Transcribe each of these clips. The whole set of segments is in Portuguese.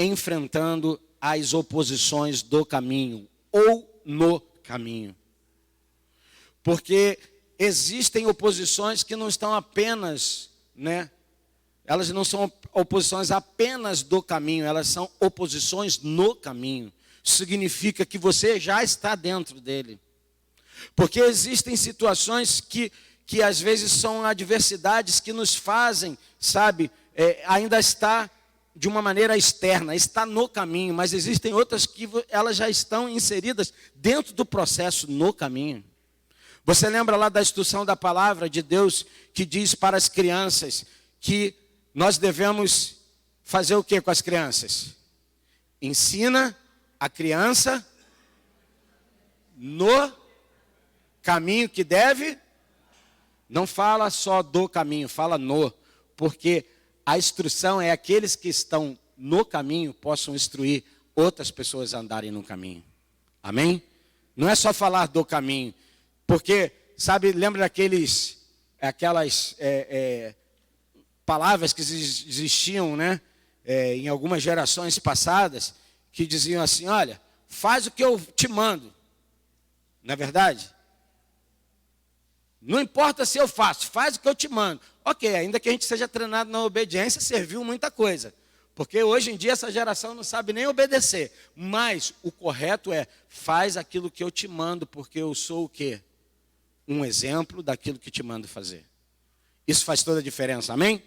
enfrentando as oposições do caminho ou no caminho. Porque existem oposições que não estão apenas, elas não são oposições apenas do caminho, elas são oposições no caminho. Isso significa que você já está dentro dele. Porque existem situações que às vezes são adversidades que nos fazem, ainda está de uma maneira externa, está no caminho, mas existem outras que elas já estão inseridas dentro do processo no caminho. Você lembra lá da instrução da palavra de Deus que diz para as crianças que nós devemos fazer o que com as crianças? Ensina a criança no caminho que deve. Não fala só do caminho, fala no, porque a instrução é aqueles que estão no caminho possam instruir outras pessoas a andarem no caminho. Amém? Não é só falar do caminho, porque, lembra aquelas palavras que existiam, em algumas gerações passadas, que diziam assim, olha, faz o que eu te mando. Não é verdade? Não importa se eu faço, faz o que eu te mando. Ok, ainda que a gente seja treinado na obediência, serviu muita coisa. Porque hoje em dia essa geração não sabe nem obedecer. Mas o correto é, faz aquilo que eu te mando, porque eu sou o quê? Um exemplo daquilo que te mando fazer. Isso faz toda a diferença, amém?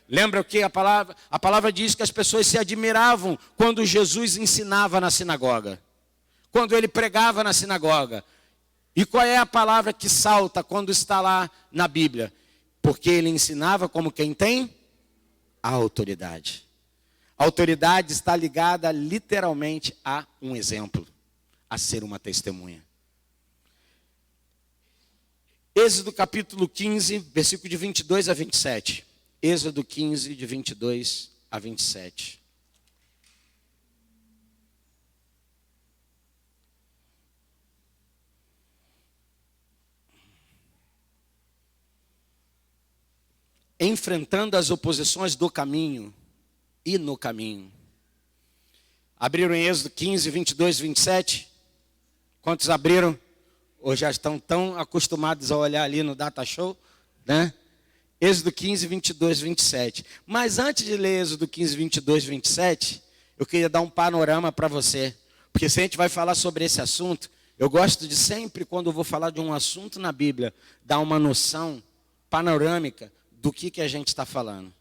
Lembra o que a palavra diz que as pessoas se admiravam quando Jesus ensinava na sinagoga. Quando ele pregava na sinagoga. E qual é a palavra que salta quando está lá na Bíblia? Porque ele ensinava como quem tem a autoridade. A autoridade está ligada literalmente a um exemplo, a ser uma testemunha. Êxodo capítulo 15, versículo de 22 a 27. Êxodo 15, de 22 a 27. Enfrentando as oposições do caminho e no caminho. Abriram em Êxodo 15, 22, 27? Quantos abriram? Ou já estão tão acostumados a olhar ali no Data Show, Êxodo 15, 22, 27. Mas antes de ler Êxodo 15, 22, 27, eu queria dar um panorama para você. Porque se a gente vai falar sobre esse assunto, eu gosto de sempre, quando eu vou falar de um assunto na Bíblia, dar uma noção panorâmica do que a gente está falando.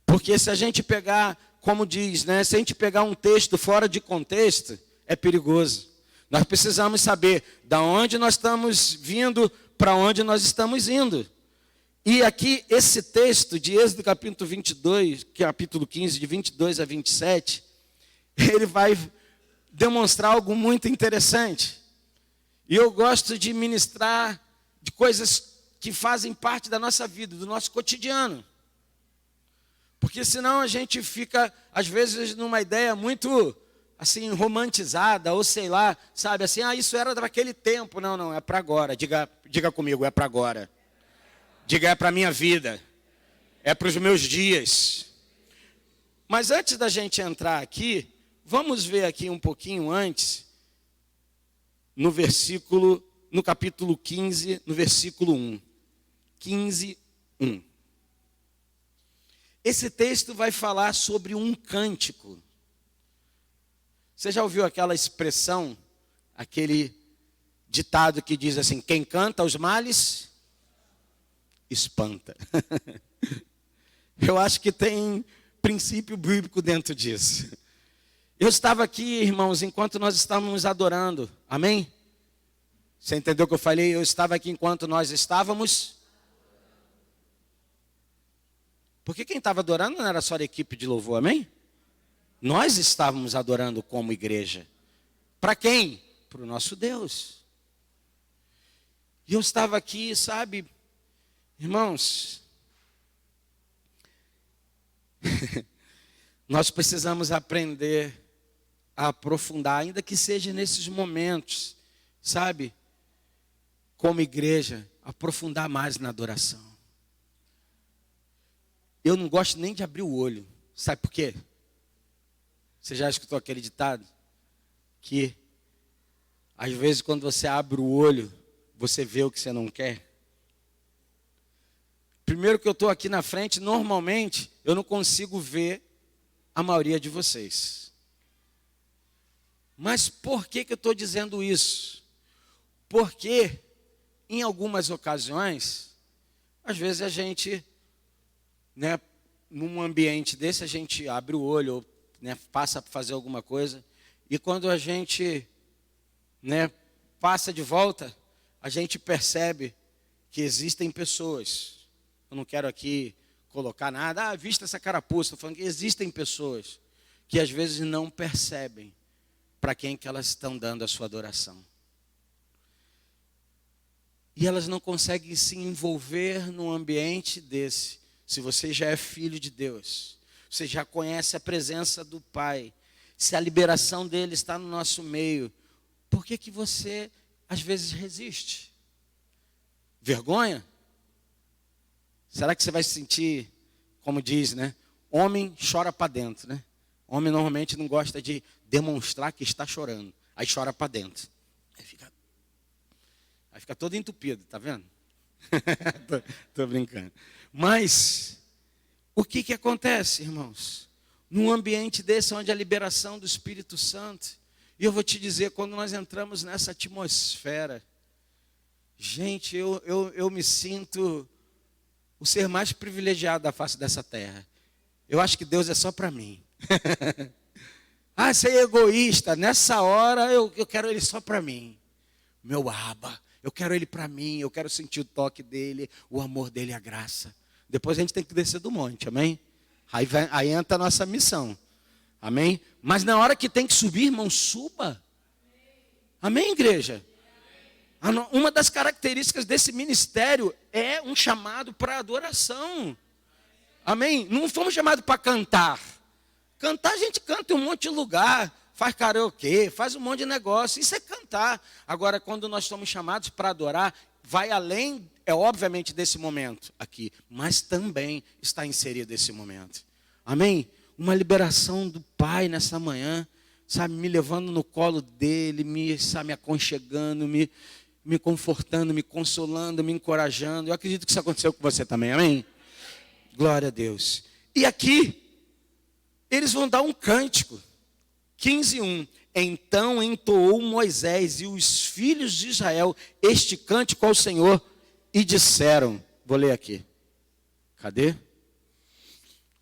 Porque se a gente pegar, como diz, se a gente pegar um texto fora de contexto, é perigoso. Nós precisamos saber de onde nós estamos vindo, para onde nós estamos indo. E aqui, esse texto de Êxodo capítulo 22, capítulo 15, de 22 a 27, ele vai demonstrar algo muito interessante. E eu gosto de ministrar de coisas que fazem parte da nossa vida, do nosso cotidiano. Porque senão a gente fica, às vezes, numa ideia muito, assim, romantizada, ou sei lá, isso era daquele tempo. Não, é para agora. Diga comigo, é para agora. Diga, é para a minha vida. É para os meus dias. Mas antes da gente entrar aqui, vamos ver aqui um pouquinho antes, no capítulo 15, no versículo 1. 15, 1. Esse texto vai falar sobre um cântico. Você já ouviu aquela expressão, aquele ditado que diz assim, quem canta os males, espanta. Eu acho que tem princípio bíblico dentro disso. Eu estava aqui, irmãos, enquanto nós estávamos adorando, amém? Você entendeu o que eu falei? Eu estava aqui enquanto nós estávamos. Porque quem estava adorando não era só a equipe de louvor, amém? Nós estávamos adorando como igreja. Para quem? Para o nosso Deus. E eu estava aqui, irmãos, nós precisamos aprender a aprofundar, ainda que seja nesses momentos, como igreja, aprofundar mais na adoração. Eu não gosto nem de abrir o olho. Sabe por quê? Você já escutou aquele ditado? Que, às vezes, quando você abre o olho, você vê o que você não quer. Primeiro que eu estou aqui na frente, normalmente, eu não consigo ver a maioria de vocês. Mas por que eu estou dizendo isso? Porque, em algumas ocasiões, às vezes a gente, num ambiente desse, a gente abre o olho, passa a fazer alguma coisa, e quando a gente, passa de volta, a gente percebe que existem pessoas. Eu não quero aqui colocar nada, vista essa carapuça, estou falando que existem pessoas que às vezes não percebem para quem que elas estão dando a sua adoração. E elas não conseguem se envolver num ambiente desse. Se você já é filho de Deus, você já conhece a presença do Pai, se a liberação dele está no nosso meio, por que que você às vezes resiste? Vergonha? Será que você vai se sentir, como diz, homem chora para dentro, Homem normalmente não gosta de demonstrar que está chorando, aí chora para dentro. Aí fica todo entupido, tá vendo? tô brincando. Mas, o que acontece, irmãos? Num ambiente desse, onde a liberação do Espírito Santo, e eu vou te dizer, quando nós entramos nessa atmosfera, gente, eu me sinto o ser mais privilegiado da face dessa terra. Eu acho que Deus é só para mim. Ser egoísta, nessa hora eu quero Ele só para mim. Meu Abba, eu quero Ele para mim, eu quero sentir o toque dEle, o amor dEle, a graça. Depois a gente tem que descer do monte, amém? Aí entra a nossa missão, amém? Mas na hora que tem que subir, irmão, suba. Amém, igreja? Uma das características desse ministério é um chamado para adoração. Amém? Não fomos chamados para cantar. Cantar a gente canta em um monte de lugar, faz karaokê, faz um monte de negócio, isso é cantar. Agora, quando nós somos chamados para adorar, vai além, obviamente, desse momento aqui, mas também está inserido esse momento. Amém? Uma liberação do Pai nessa manhã, sabe, me levando no colo dele, me aconchegando, me confortando, me consolando, me encorajando. Eu acredito que isso aconteceu com você também, amém? Glória a Deus. E aqui, eles vão dar um cântico. 15:1. Então entoou Moisés e os filhos de Israel este cântico ao Senhor e disseram, vou ler aqui. Cadê?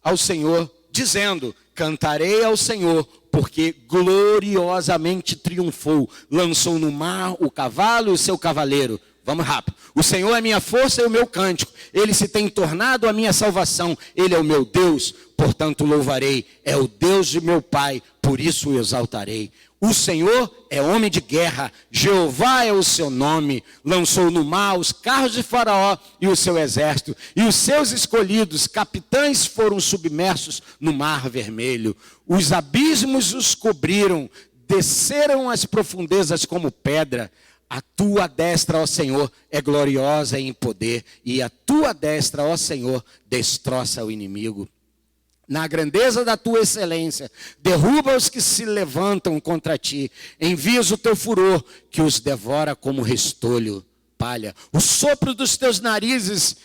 Ao Senhor, dizendo, cantarei ao Senhor, porque gloriosamente triunfou, lançou no mar o cavalo e o seu cavaleiro. Vamos rápido. O Senhor é minha força e o meu cântico. Ele se tem tornado a minha salvação. Ele é o meu Deus, portanto louvarei. É o Deus de meu Pai, por isso o exaltarei. O Senhor é homem de guerra, Jeová é o seu nome. Lançou no mar os carros de Faraó e o seu exército. E os seus escolhidos, capitães, foram submersos no mar vermelho. Os abismos os cobriram, desceram as profundezas como pedra. A tua destra, ó Senhor, é gloriosa em poder, e a tua destra, ó Senhor, destroça o inimigo. Na grandeza da tua excelência, derruba os que se levantam contra ti. Envias o teu furor, que os devora como restolho, palha. O sopro dos teus narizes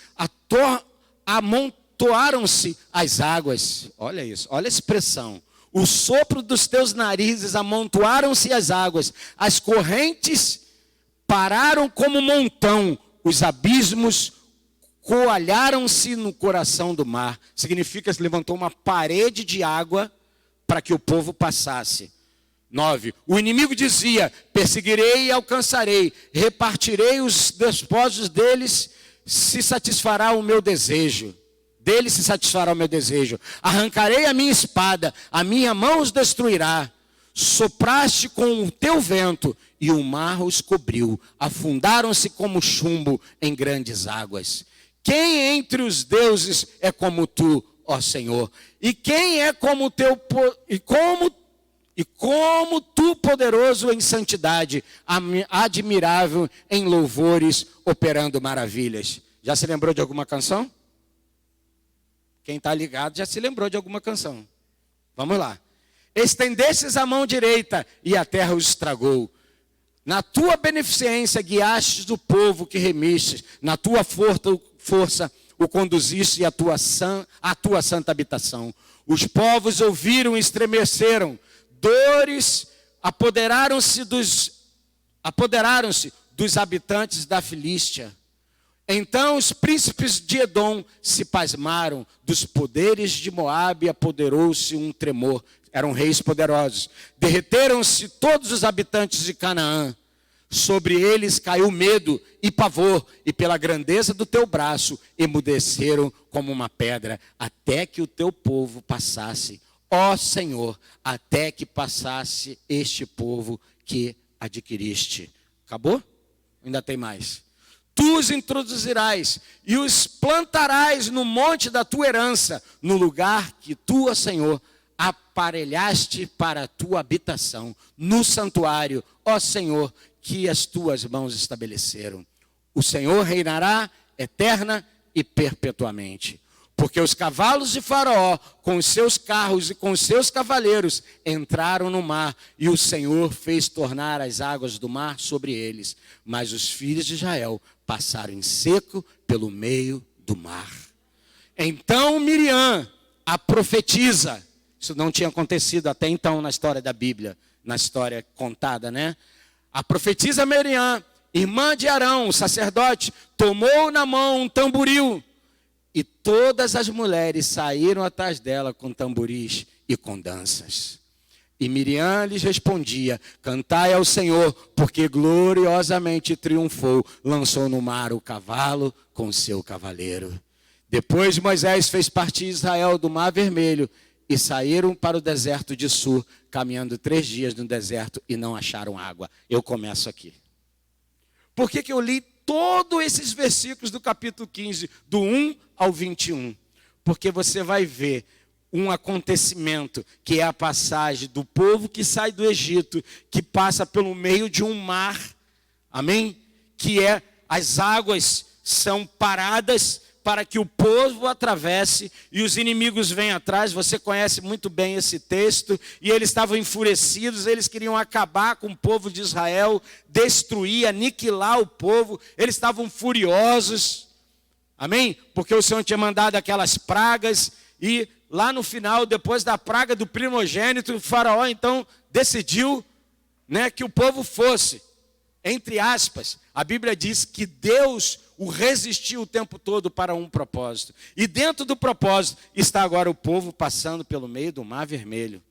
amontoaram-se as águas. Olha isso, olha a expressão. O sopro dos teus narizes amontoaram-se as águas. As correntes pararam como montão, os abismos coalharam-se no coração do mar. Significa que se levantou uma parede de água para que o povo passasse. 9. O inimigo dizia, perseguirei e alcançarei, repartirei os despojos deles, se satisfará o meu desejo. Dele se satisfará o meu desejo. Arrancarei a minha espada, a minha mão os destruirá. Sopraste com o teu vento e o mar os cobriu. Afundaram-se como chumbo em grandes águas. Quem entre os deuses é como tu, ó Senhor? E quem é como tu poderoso em santidade, admirável em louvores, operando maravilhas? Já se lembrou de alguma canção? Quem está ligado já se lembrou de alguma canção. Vamos lá. Estendestes a mão direita e a terra os estragou. Na tua beneficência guiastes o povo que remistes, na tua força o conduziste à tua santa habitação. Os povos ouviram e estremeceram, dores apoderaram-se dos habitantes da Filístia. Então os príncipes de Edom se pasmaram, dos poderes de Moabe apoderou-se um tremor. Eram reis poderosos. Derreteram-se todos os habitantes de Canaã. Sobre eles caiu medo e pavor, e pela grandeza do teu braço emudeceram como uma pedra, até que o teu povo passasse. Ó Senhor, até que passasse este povo que adquiriste. Acabou? Ainda tem mais. Tu os introduzirás e os plantarás no monte da tua herança, no lugar que tu, ó Senhor, aparelhaste para a tua habitação, no santuário, ó Senhor, que as tuas mãos estabeleceram. O Senhor reinará eterna e perpetuamente. Porque os cavalos de Faraó, com os seus carros e com os seus cavaleiros, entraram no mar, e o Senhor fez tornar as águas do mar sobre eles. Mas os filhos de Israel passaram em seco pelo meio do mar. Então Miriam, a profetisa, isso não tinha acontecido até então na história da Bíblia, na história contada, né? A profetisa Miriam, irmã de Arão, o sacerdote, tomou na mão um tamboril, e todas as mulheres saíram atrás dela com tamboris e com danças. E Miriam lhes respondia: cantai ao Senhor, porque gloriosamente triunfou, lançou no mar o cavalo com seu cavaleiro. Depois Moisés fez partir Israel do Mar Vermelho, e saíram para o deserto de Sur, caminhando 3 dias no deserto e não acharam água. Eu começo aqui. Por que eu li todos esses versículos do capítulo 15, do 1 ao 21? Porque você vai ver um acontecimento, que é a passagem do povo que sai do Egito, que passa pelo meio de um mar, amém? Que é, as águas são paradas para que o povo atravesse e os inimigos vêm atrás. Você conhece muito bem esse texto. E eles estavam enfurecidos, eles queriam acabar com o povo de Israel, destruir, aniquilar o povo. Eles estavam furiosos, amém? Porque o Senhor tinha mandado aquelas pragas, e lá no final, depois da praga do primogênito, o faraó então decidiu, né, que o povo fosse, entre aspas, a Bíblia diz que Deus o resistiu o tempo todo para um propósito. E dentro do propósito está agora o povo passando pelo meio do Mar Vermelho.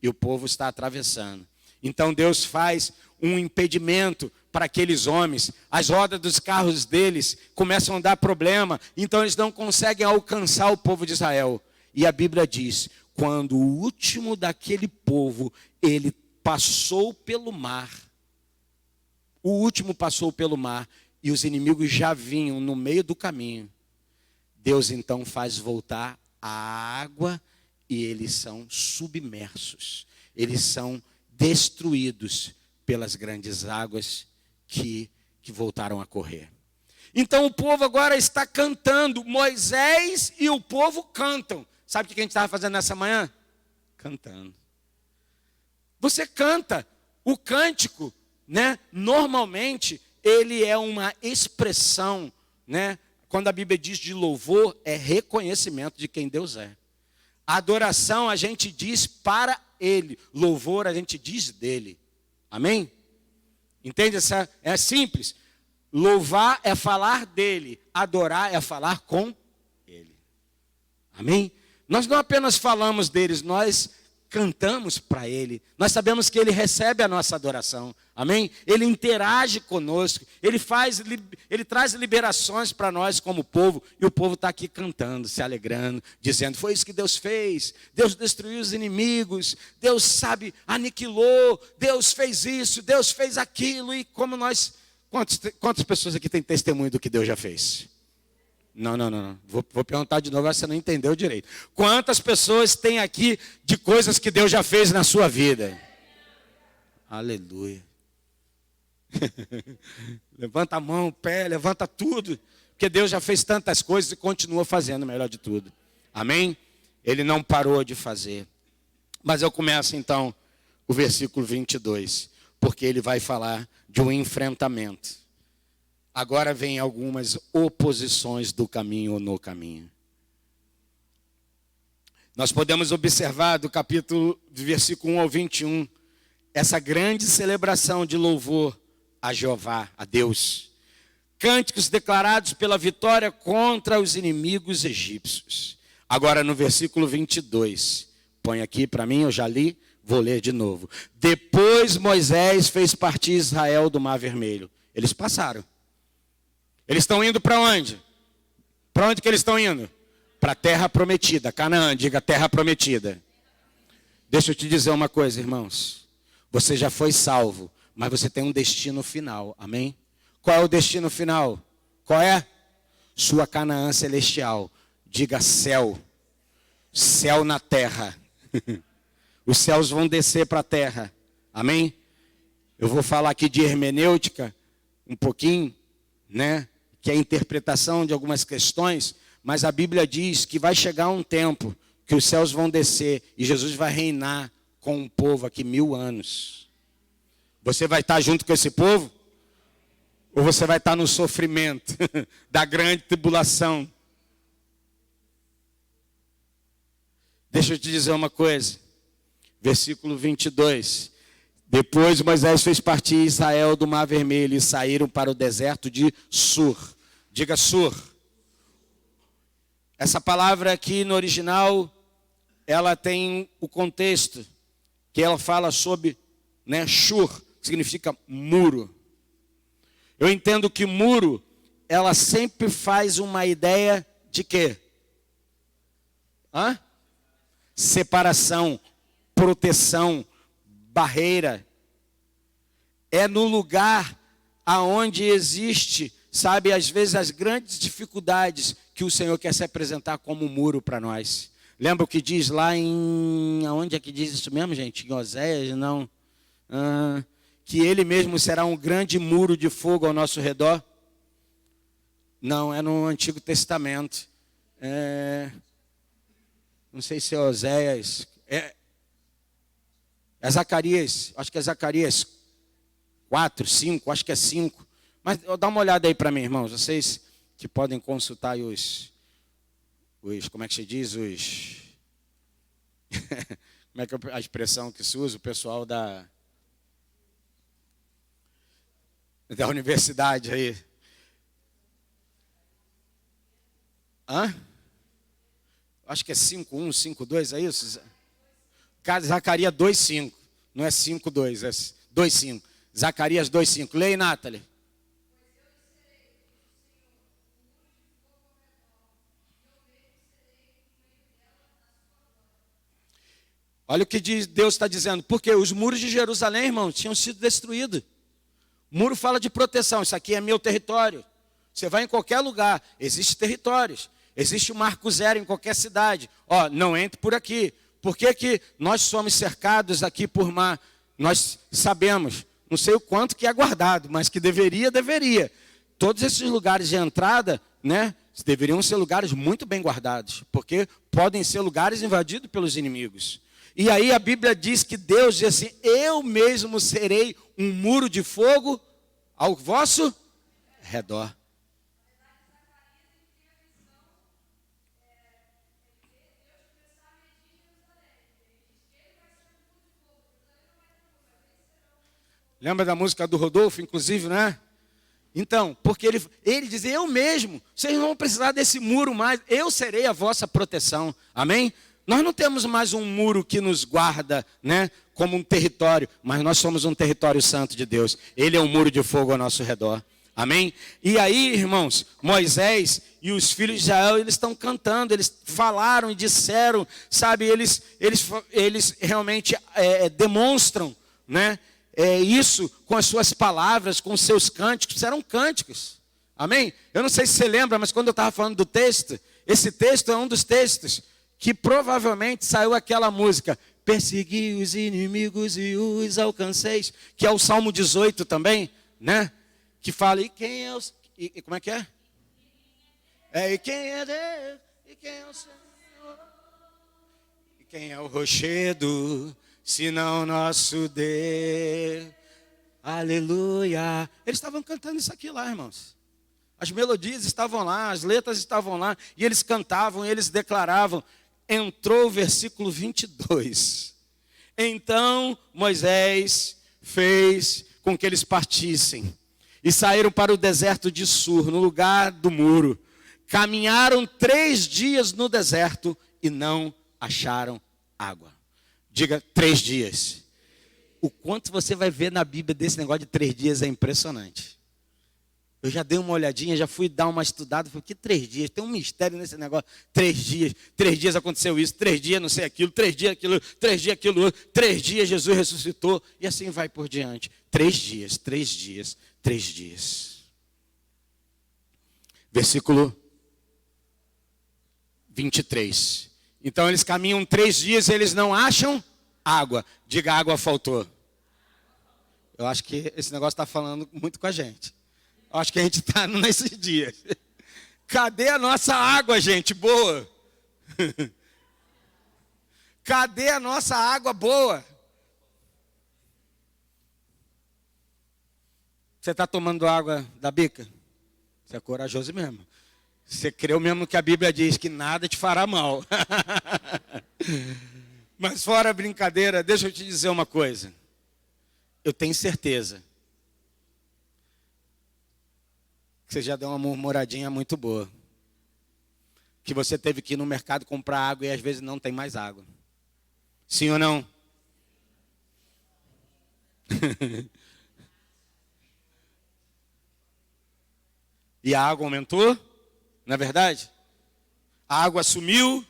E o povo está atravessando. Então Deus faz um impedimento para aqueles homens. As rodas dos carros deles começam a dar problema. Então eles não conseguem alcançar o povo de Israel. E a Bíblia diz: quando o último daquele povo, ele passou pelo mar. O último passou pelo mar. E os inimigos já vinham no meio do caminho. Deus então faz voltar a água e eles são submersos. Eles são destruídos pelas grandes águas que voltaram a correr. Então o povo agora está cantando. Moisés e o povo cantam. Sabe o que a gente estava fazendo nessa manhã? Cantando. Você canta. O cântico, né? Normalmente ele é uma expressão, né? Quando a Bíblia diz de louvor, é reconhecimento de quem Deus é. Adoração a gente diz para Ele, louvor a gente diz dele. Amém? Entende? É simples. Louvar é falar dele, adorar é falar com Ele. Amém? Nós não apenas falamos deles, nós cantamos para Ele. Nós sabemos que Ele recebe a nossa adoração. Amém? Ele interage conosco. Ele traz liberações para nós como povo. E o povo está aqui cantando, se alegrando, dizendo: foi isso que Deus fez. Deus destruiu os inimigos. Deus, sabe, aniquilou. Deus fez isso, Deus fez aquilo. E como nós... Quantas pessoas aqui têm testemunho do que Deus já fez? Não. Vou perguntar de novo, você não entendeu direito. Quantas pessoas tem aqui de coisas que Deus já fez na sua vida? Aleluia. Levanta a mão, o pé, levanta tudo. Porque Deus já fez tantas coisas e continua fazendo, o melhor de tudo. Amém? Ele não parou de fazer. Mas eu começo então o versículo 22, porque ele vai falar de um enfrentamento. Agora vem algumas oposições do caminho ou no caminho. Nós podemos observar do versículo 1 ao 21, essa grande celebração de louvor a Jeová, a Deus. Cânticos declarados pela vitória contra os inimigos egípcios. Agora no versículo 22, põe aqui para mim, eu já li, vou ler de novo. Depois Moisés fez partir Israel do Mar Vermelho. Eles passaram. Eles estão indo para onde? Para onde que eles estão indo? Para a terra prometida. Canaã, diga terra prometida. Deixa eu te dizer uma coisa, irmãos. Você já foi salvo, mas você tem um destino final. Amém? Qual é o destino final? Qual é? Sua Canaã celestial. Diga céu. Céu na terra. Os céus vão descer para a terra. Amém? Eu vou falar aqui de hermenêutica um pouquinho, né? Que é a interpretação de algumas questões, mas a Bíblia diz que vai chegar um tempo que os céus vão descer e Jesus vai reinar com o povo aqui 1000 anos. Você vai estar junto com esse povo? Ou você vai estar no sofrimento da grande tribulação? Deixa eu te dizer uma coisa. Versículo 22. Depois Moisés fez partir Israel do Mar Vermelho e saíram para o deserto de Sur. Diga Sur. Essa palavra aqui no original, ela tem o contexto, que ela fala sobre, né, Shur, que significa muro. Eu entendo que muro, ela sempre faz uma ideia de quê? Separação, proteção, barreira. É no lugar aonde existe, sabe, às vezes as grandes dificuldades que o Senhor quer se apresentar como um muro para nós. Lembra o que diz lá em... Aonde é que diz isso mesmo, gente? Em Oséias? Não. Que Ele mesmo será um grande muro de fogo ao nosso redor? Não, é no Antigo Testamento. Não sei se é Oséias. É Zacarias. Acho que é Zacarias 4, 5. Acho que é 5. Mas dá uma olhada aí para mim, irmãos. Vocês que podem consultar aí os como é que se diz? Como é que é a expressão que se usa? O pessoal da universidade aí. Acho que é 5:1, 5:2, é isso? Zacarias 2:5. Não é 5:2, é 2:5. Zacarias 2:5. Leia, Nathalie. Olha o que Deus está dizendo. Porque os muros de Jerusalém, irmãos, tinham sido destruídos. O muro fala de proteção. Isso aqui é meu território. Você vai em qualquer lugar, existem territórios. Existe um marco zero em qualquer cidade. Não entre por aqui. Por que que nós somos cercados aqui por mar? Nós sabemos, não sei o quanto que é guardado, mas que deveria. Todos esses lugares de entrada, né, deveriam ser lugares muito bem guardados. Porque podem ser lugares invadidos pelos inimigos. E aí a Bíblia diz que Deus diz assim: eu mesmo serei um muro de fogo ao vosso redor. Lembra da música do Rodolfo, inclusive, né? Então, porque ele diz: eu mesmo, vocês não vão precisar desse muro mais, eu serei a vossa proteção. Amém? Nós não temos mais um muro que nos guarda, né, como um território, mas nós somos um território santo de Deus. Ele é um muro de fogo ao nosso redor. Amém? E aí, irmãos, Moisés e os filhos de Israel, eles estão cantando, eles falaram e disseram, sabe, eles realmente demonstram, né, isso com as suas palavras, com os seus cânticos. Eram cânticos. Amém? Eu não sei se você lembra, mas quando eu estava falando do texto, esse texto é um dos textos que provavelmente saiu aquela música: persegui os inimigos e os alcanceis, que é o Salmo 18 também, né? Que fala, e quem é o... E como é que é? E quem é Deus? E quem é o Senhor? Quem é o rochedo, senão nosso Deus? Aleluia. Eles estavam cantando isso aqui lá, irmãos. As melodias estavam lá, as letras estavam lá, e eles cantavam, e eles declaravam. Entrou o versículo 22. Então Moisés fez com que eles partissem e saíram para o deserto de Sur, no lugar do muro. Caminharam 3 dias no deserto e não acharam água. Diga 3 dias. O quanto você vai ver na Bíblia desse negócio de 3 dias é impressionante. Eu já dei uma olhadinha, já fui dar uma estudada, falei, que 3 dias? Tem um mistério nesse negócio. 3 dias aconteceu isso, 3 dias não sei aquilo, 3 dias aquilo, 3 dias aquilo outro, 3 dias Jesus ressuscitou, e assim vai por diante. 3 dias, 3 dias, 3 dias. Versículo 23. Então eles caminham 3 dias e eles não acham água. Diga, água faltou. Eu acho que esse negócio está falando muito com a gente. Eu acho que a gente está nesses dias. Cadê a nossa água, gente, boa? Cadê a nossa água boa? Você está tomando água da bica? Você é corajoso mesmo. Você creu mesmo que a Bíblia diz que nada te fará mal. Mas fora a brincadeira, deixa eu te dizer uma coisa. Eu tenho certeza que você já deu uma murmuradinha muito boa. Que você teve que ir no mercado comprar água e às vezes não tem mais água. Sim ou não? E a água aumentou? Não é verdade? A água sumiu.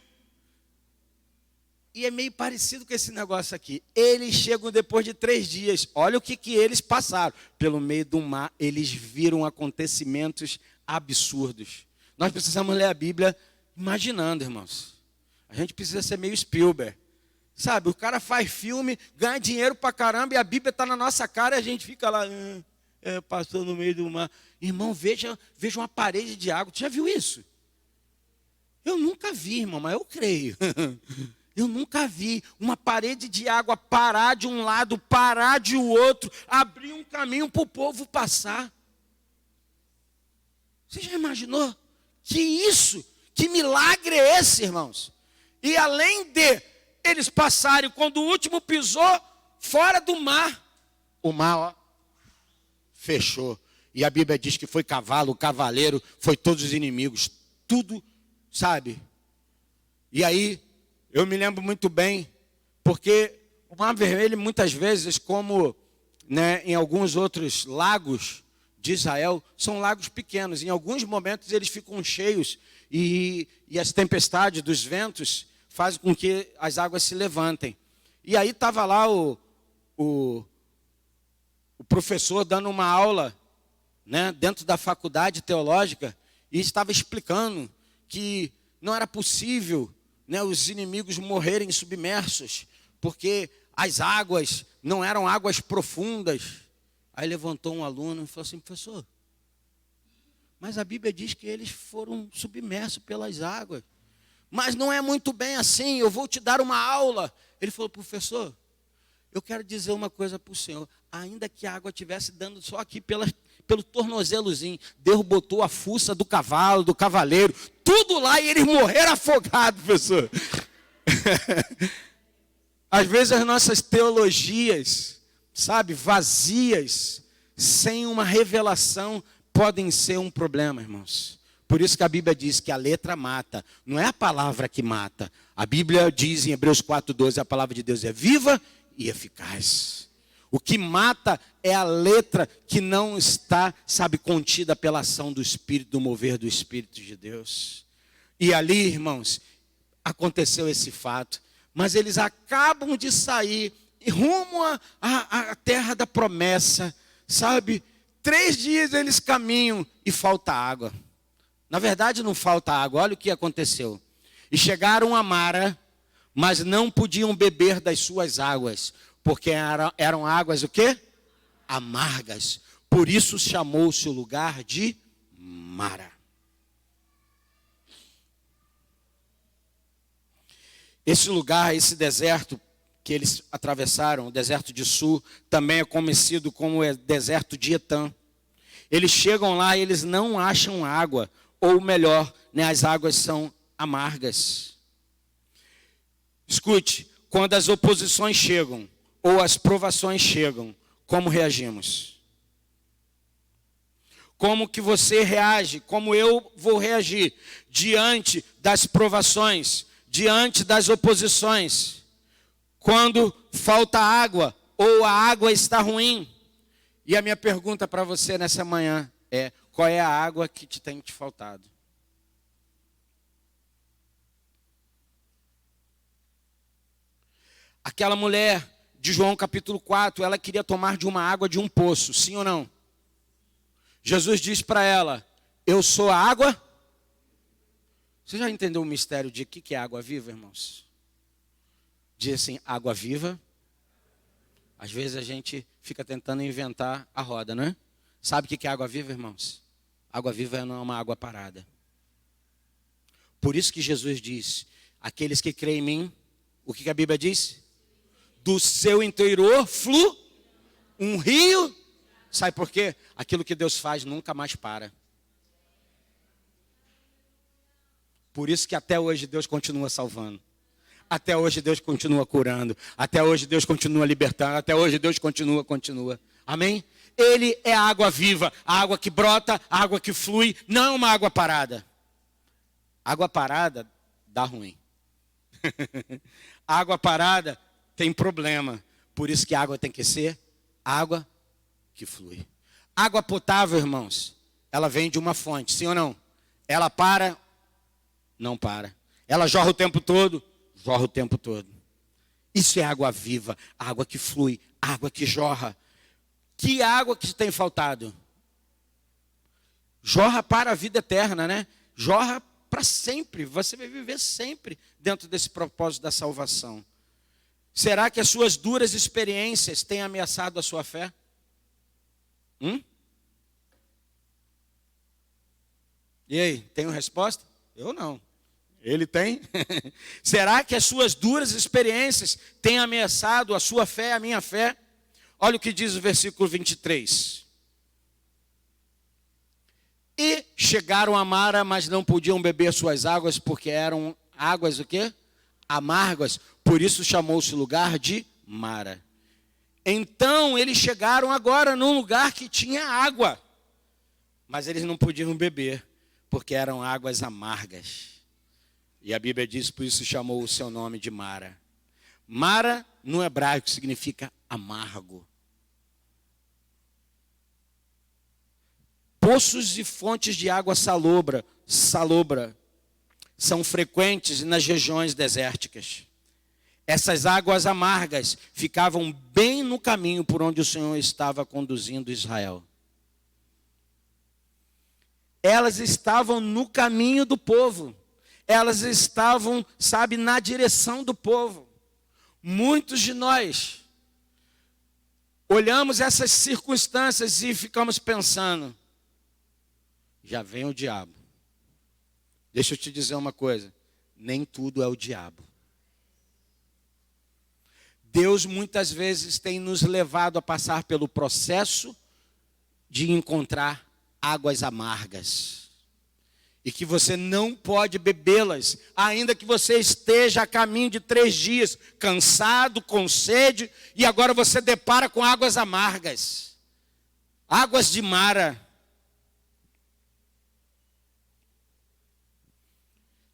E é meio parecido com esse negócio aqui. Eles chegam depois de 3 dias. Olha o que eles passaram. Pelo meio do mar, eles viram acontecimentos absurdos. Nós precisamos ler a Bíblia imaginando, irmãos. A gente precisa ser meio Spielberg. Sabe, o cara faz filme, ganha dinheiro pra caramba, e a Bíblia está na nossa cara e a gente fica lá, passou no meio do mar. Irmão, veja uma parede de água. Tu já viu isso? Eu nunca vi, irmão, mas eu creio. Eu nunca vi uma parede de água parar de um lado, parar de outro, abrir um caminho para o povo passar. Você já imaginou? Que milagre é esse, irmãos? E além de eles passarem, quando o último pisou fora do mar, o mar fechou. E a Bíblia diz que foi cavalo, cavaleiro, foi todos os inimigos, tudo, sabe? E aí, eu me lembro muito bem, porque o Mar Vermelho, muitas vezes, como em alguns outros lagos de Israel, são lagos pequenos. Em alguns momentos eles ficam cheios e as tempestades dos ventos fazem com que as águas se levantem. E aí estava lá o professor dando uma aula dentro da faculdade teológica e estava explicando que não era possível os inimigos morrerem submersos, porque as águas não eram águas profundas. Aí levantou um aluno e falou assim, professor, mas a Bíblia diz que eles foram submersos pelas águas. Mas não é muito bem assim, eu vou te dar uma aula. Ele falou, professor, eu quero dizer uma coisa para o senhor. Ainda que a água estivesse dando só aqui pelo tornozelozinho, Deus botou a fuça do cavalo, do cavaleiro, tudo lá e eles morreram afogados, professor. Às vezes as nossas teologias, sabe, vazias, sem uma revelação, podem ser um problema, irmãos. Por isso que a Bíblia diz que a letra mata, não é a palavra que mata. A Bíblia diz em Hebreus 4:12, a palavra de Deus é viva e eficaz. O que mata é a letra que não está, sabe, contida pela ação do Espírito, do mover do Espírito de Deus. E ali, irmãos, aconteceu esse fato. Mas eles acabam de sair rumo à terra da promessa, sabe? 3 dias eles caminham e falta água. Na verdade não falta água, olha o que aconteceu. E chegaram a Mara, mas não podiam beber das suas águas, porque eram águas o quê? Amargas. Por isso chamou-se o lugar de Mara. Esse lugar, esse deserto que eles atravessaram, o deserto de Sur, também é conhecido como o deserto de Etã. Eles chegam lá e eles não acham água, ou melhor, né, as águas são amargas. Escute, quando as oposições chegam, ou as provações chegam, como reagimos? Como que você reage? Como eu vou reagir diante das provações, diante das oposições? Quando falta água ou a água está ruim? E a minha pergunta para você nessa manhã é: qual é a água que tem te faltado? Aquela mulher de João capítulo 4, ela queria tomar de uma água de um poço, sim ou não? Jesus diz para ela: eu sou a água. Você já entendeu o mistério de o que é água viva, irmãos? Diz assim, água viva. Às vezes a gente fica tentando inventar a roda, né? Sabe o que é água viva, irmãos? Água viva não é uma água parada. Por isso que Jesus diz, aqueles que creem em mim, o que a Bíblia diz? Do seu interior flui um rio. Sabe por quê? Aquilo que Deus faz nunca mais para. Por isso que até hoje Deus continua salvando. Até hoje Deus continua curando. Até hoje Deus continua libertando. Até hoje Deus continua. Amém? Ele é a água viva. A água que brota, a água que flui. Não é uma água parada. Água parada dá ruim. Água parada tem problema. Por isso que a água tem que ser água que flui. Água potável, irmãos, ela vem de uma fonte, sim ou não? Ela para? Não para. Ela jorra o tempo todo? Jorra o tempo todo. Isso é água viva, água que flui, água que jorra. Que água que tem faltado? Jorra para a vida eterna, né? Jorra para sempre. Você vai viver sempre dentro desse propósito da salvação. Será que as suas duras experiências têm ameaçado a sua fé? E aí, tem uma resposta? Eu não. Ele tem? Será que as suas duras experiências têm ameaçado a sua fé, a minha fé? Olha o que diz o versículo 23. E chegaram a Mara, mas não podiam beber suas águas, porque eram águas o quê? Amargas. Por isso chamou-se lugar de Mara. Então eles chegaram agora num lugar que tinha água, mas eles não podiam beber, porque eram águas amargas. E a Bíblia diz, por isso chamou o seu nome de Mara. Mara, no hebraico, significa amargo. Poços e fontes de água salobra, são frequentes nas regiões desérticas. Essas águas amargas ficavam bem no caminho por onde o Senhor estava conduzindo Israel. Elas estavam no caminho do povo. Elas estavam, na direção do povo. Muitos de nós olhamos essas circunstâncias e ficamos pensando, já vem o diabo. Deixa eu te dizer uma coisa, nem tudo é o diabo. Deus muitas vezes tem nos levado a passar pelo processo de encontrar águas amargas. E que você não pode bebê-las, ainda que você esteja a caminho de 3 dias, cansado, com sede, e agora você depara com águas amargas. Águas de Mara.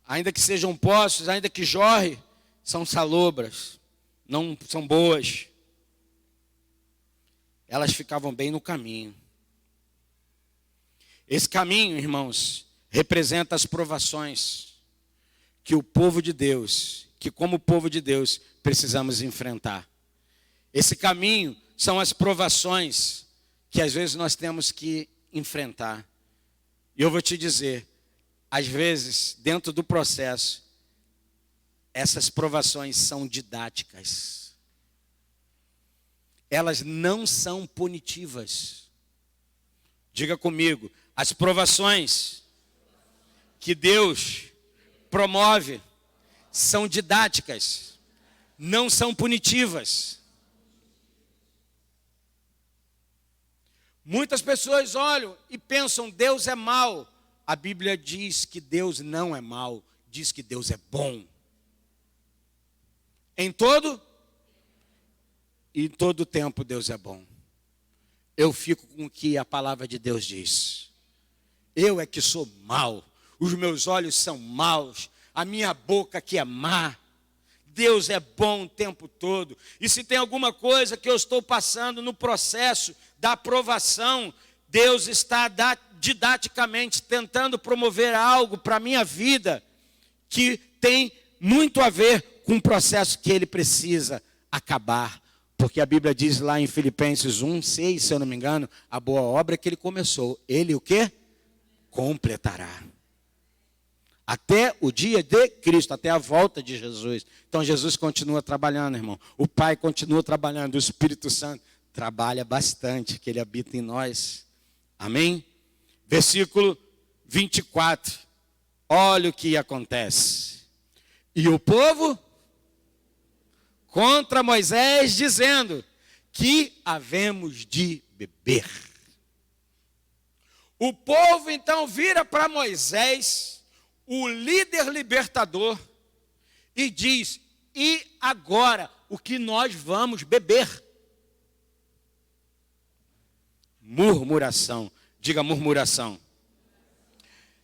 Ainda que sejam poços, ainda que jorre, são salobras, não são boas. Elas ficavam bem no caminho. Esse caminho, irmãos, representa as provações que o povo de Deus, que como povo de Deus, precisamos enfrentar. Esse caminho são as provações que às vezes nós temos que enfrentar. E eu vou te dizer, às vezes, dentro do processo, essas provações são didáticas. Elas não são punitivas. Diga comigo, as provações que Deus promove são didáticas, não são punitivas. Muitas pessoas olham e pensam, Deus é mau. A Bíblia diz que Deus não é mau, diz que Deus é bom. Em todo tempo Deus é bom. Eu fico com o que a palavra de Deus diz. Eu é que sou mau, os meus olhos são maus, a minha boca que é má. Deus é bom o tempo todo. E se tem alguma coisa que eu estou passando no processo da aprovação, Deus está didaticamente tentando promover algo para a minha vida que tem muito a ver com um processo que ele precisa acabar. Porque a Bíblia diz lá em Filipenses 1:6, se eu não me engano, a boa obra que ele começou, ele o quê? Completará. Até o dia de Cristo, até a volta de Jesus. Então Jesus continua trabalhando, irmão. O Pai continua trabalhando, o Espírito Santo trabalha bastante, que ele habita em nós. Amém? Versículo 24. Olha o que acontece. E o povo contra Moisés, dizendo que havemos de beber. O povo então vira para Moisés, o líder libertador, e diz, e agora, o que nós vamos beber? Murmuração. Diga murmuração.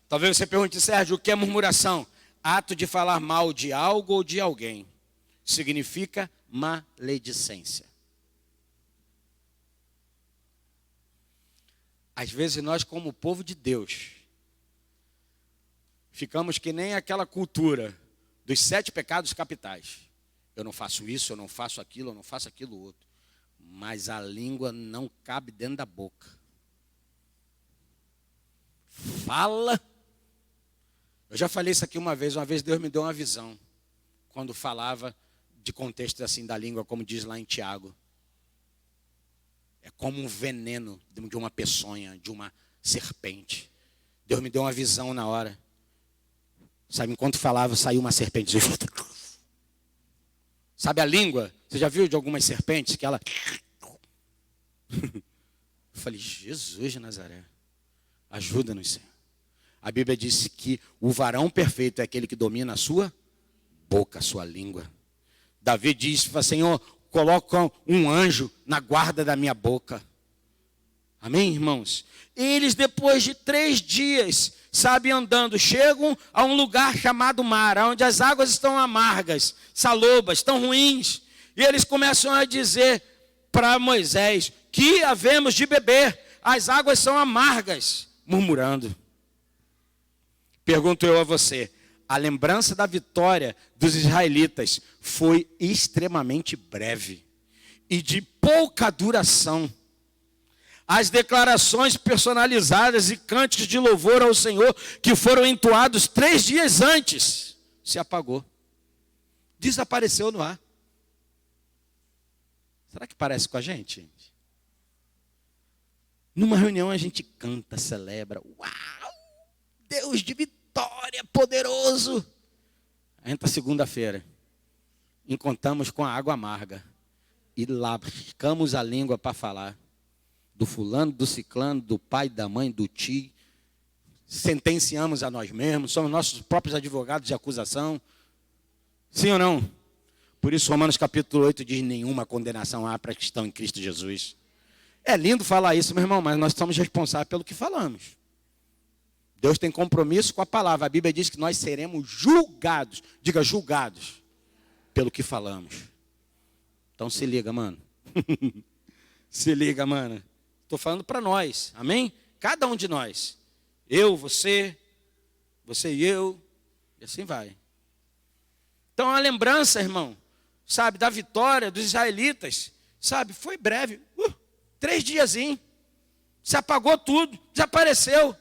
Talvez você pergunte, Sérgio, o que é murmuração? Ato de falar mal de algo ou de alguém. Significa maledicência. Às vezes nós, como povo de Deus, ficamos que nem aquela cultura dos 7 pecados capitais. Eu não faço isso, eu não faço aquilo, eu não faço aquilo outro. Mas a língua não cabe dentro da boca. Fala. Eu já falei isso aqui uma vez Deus me deu uma visão. Quando falava de contextos assim da língua, como diz lá em Tiago. É como um veneno de uma peçonha, de uma serpente. Deus me deu uma visão na hora. Sabe, enquanto falava, saiu uma serpente. Sabe a língua? Você já viu de algumas serpentes que ela... Eu falei, Jesus de Nazaré, ajuda-nos, Senhor. A Bíblia diz que o varão perfeito é aquele que domina a sua boca, a sua língua. Davi diz, Senhor, coloca um anjo na guarda da minha boca. Amém, irmãos? Eles, depois de 3 dias, sabe, andando, chegam a um lugar chamado mar, onde as águas estão amargas, salobas, estão ruins. E eles começam a dizer para Moisés, que havemos de beber, as águas são amargas, murmurando. Pergunto eu a você, a lembrança da vitória dos israelitas foi extremamente breve e de pouca duração. As declarações personalizadas e cânticos de louvor ao Senhor que foram entoados 3 dias antes, se apagou. Desapareceu no ar. Será que parece com a gente? Numa reunião a gente canta, celebra. Uau! Deus de vitória, poderoso. Entra segunda-feira. Encontramos com a água amarga. E lascamos a língua para falar. Do fulano, do ciclano, do pai, da mãe, do tio. Sentenciamos a nós mesmos. Somos nossos próprios advogados de acusação. Sim ou não? Por isso Romanos capítulo 8 diz, nenhuma condenação há para os que estão em Cristo Jesus. É lindo falar isso, meu irmão, mas nós somos responsáveis pelo que falamos. Deus tem compromisso com a palavra. A Bíblia diz que nós seremos julgados. Diga, julgados. Pelo que falamos. Então se liga, mano. Se liga, mano. Estou falando para nós. Amém? Cada um de nós. Eu, você e eu. E assim vai. Então a lembrança, irmão, sabe, da vitória dos israelitas, sabe, foi breve. 3 diazinhos. Se apagou tudo. Desapareceu.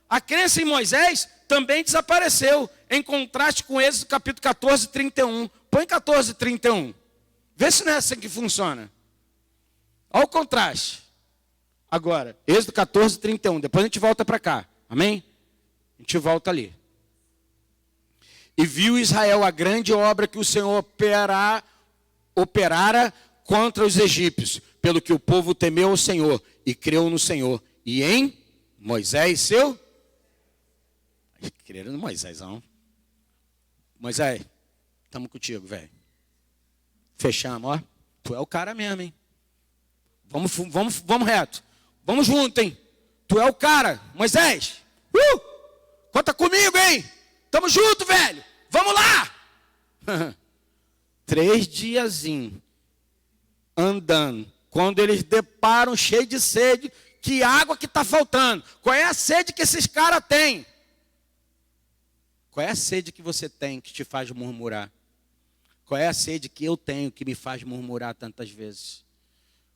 A crença em Moisés também desapareceu, em contraste com Êxodo capítulo 14, 31. Põe 14, 31. Vê se não é assim que funciona. Olha o contraste. Agora, Êxodo 14, 31. Depois a gente volta para cá. Amém? A gente volta ali. E viu Israel a grande obra que o Senhor operara contra os egípcios, pelo que o povo temeu o Senhor e creu no Senhor. E em Moisés, seu... Creram no Moisés, não. Moisés, estamos contigo, velho. Fechamos, ó. Tu é o cara mesmo, hein? Vamos reto. Vamos junto, hein? Tu é o cara, Moisés. Conta comigo, hein? Tamo junto, velho. Vamos lá. 3 diazinhos andando. Quando eles deparam cheio de sede, que água que está faltando? Qual é a sede que esses caras têm? Qual é a sede que você tem que te faz murmurar? Qual é a sede que eu tenho que me faz murmurar tantas vezes?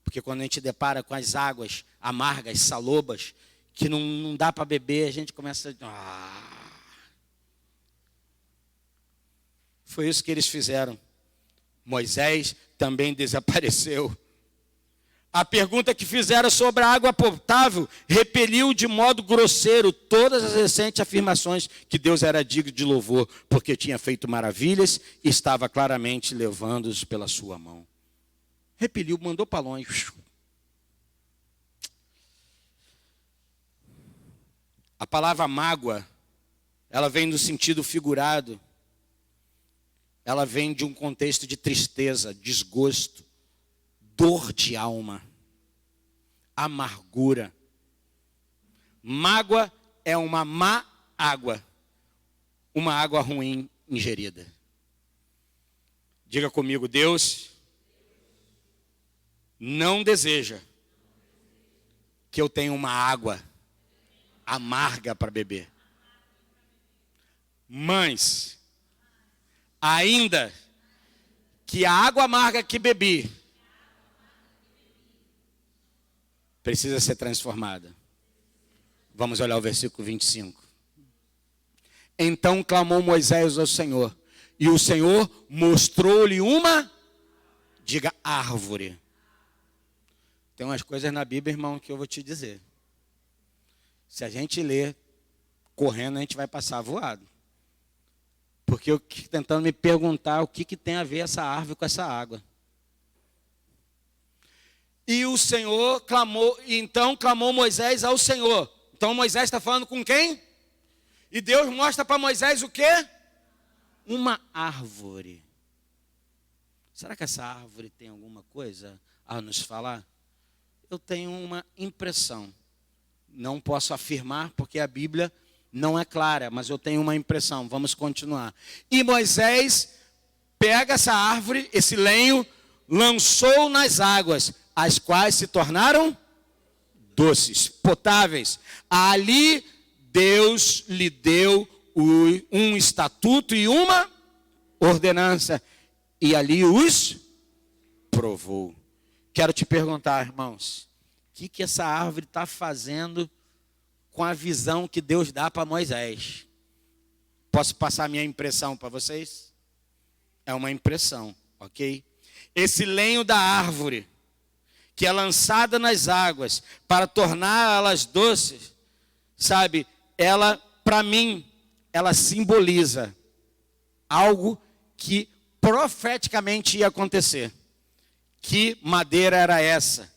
Porque quando a gente depara com as águas amargas, salobas, que não dá para beber, a gente começa a... Foi isso que eles fizeram. Moisés também desapareceu. A pergunta que fizeram sobre a água potável repeliu de modo grosseiro todas as recentes afirmações que Deus era digno de louvor, porque tinha feito maravilhas e estava claramente levando-os pela sua mão. Repeliu, mandou para longe. A palavra mágoa, ela vem no sentido figurado. Ela vem de um contexto de tristeza, desgosto, dor de alma, amargura. Mágoa é uma má água, uma água ruim ingerida. Diga comigo, Deus não deseja que eu tenha uma água amarga para beber. Mas, ainda que a água amarga que bebi precisa ser transformada. Vamos olhar o versículo 25. Então clamou Moisés ao Senhor, e o Senhor mostrou-lhe uma, diga, árvore. Tem umas coisas na Bíblia, irmão, que eu vou te dizer. Se a gente ler correndo, a gente vai passar voado. Porque eu estou tentando me perguntar o que tem a ver essa árvore com essa água. E o Senhor clamou, então clamou Moisés ao Senhor. Então Moisés está falando com quem? E Deus mostra para Moisés o quê? Uma árvore. Será que essa árvore tem alguma coisa a nos falar? Eu tenho uma impressão. Não posso afirmar porque a Bíblia não é clara, mas eu tenho uma impressão. Vamos continuar. E Moisés pega essa árvore, esse lenho, lançou nas águas, as quais se tornaram doces, potáveis. Ali Deus lhe deu um estatuto e uma ordenança, e ali os provou. Quero te perguntar, irmãos, o que essa árvore está fazendo com a visão que Deus dá para Moisés? Posso passar a minha impressão para vocês? É uma impressão, ok? Esse lenho da árvore, que é lançada nas águas para torná-las doces, sabe, ela, para mim, ela simboliza algo que profeticamente ia acontecer. Que madeira era essa?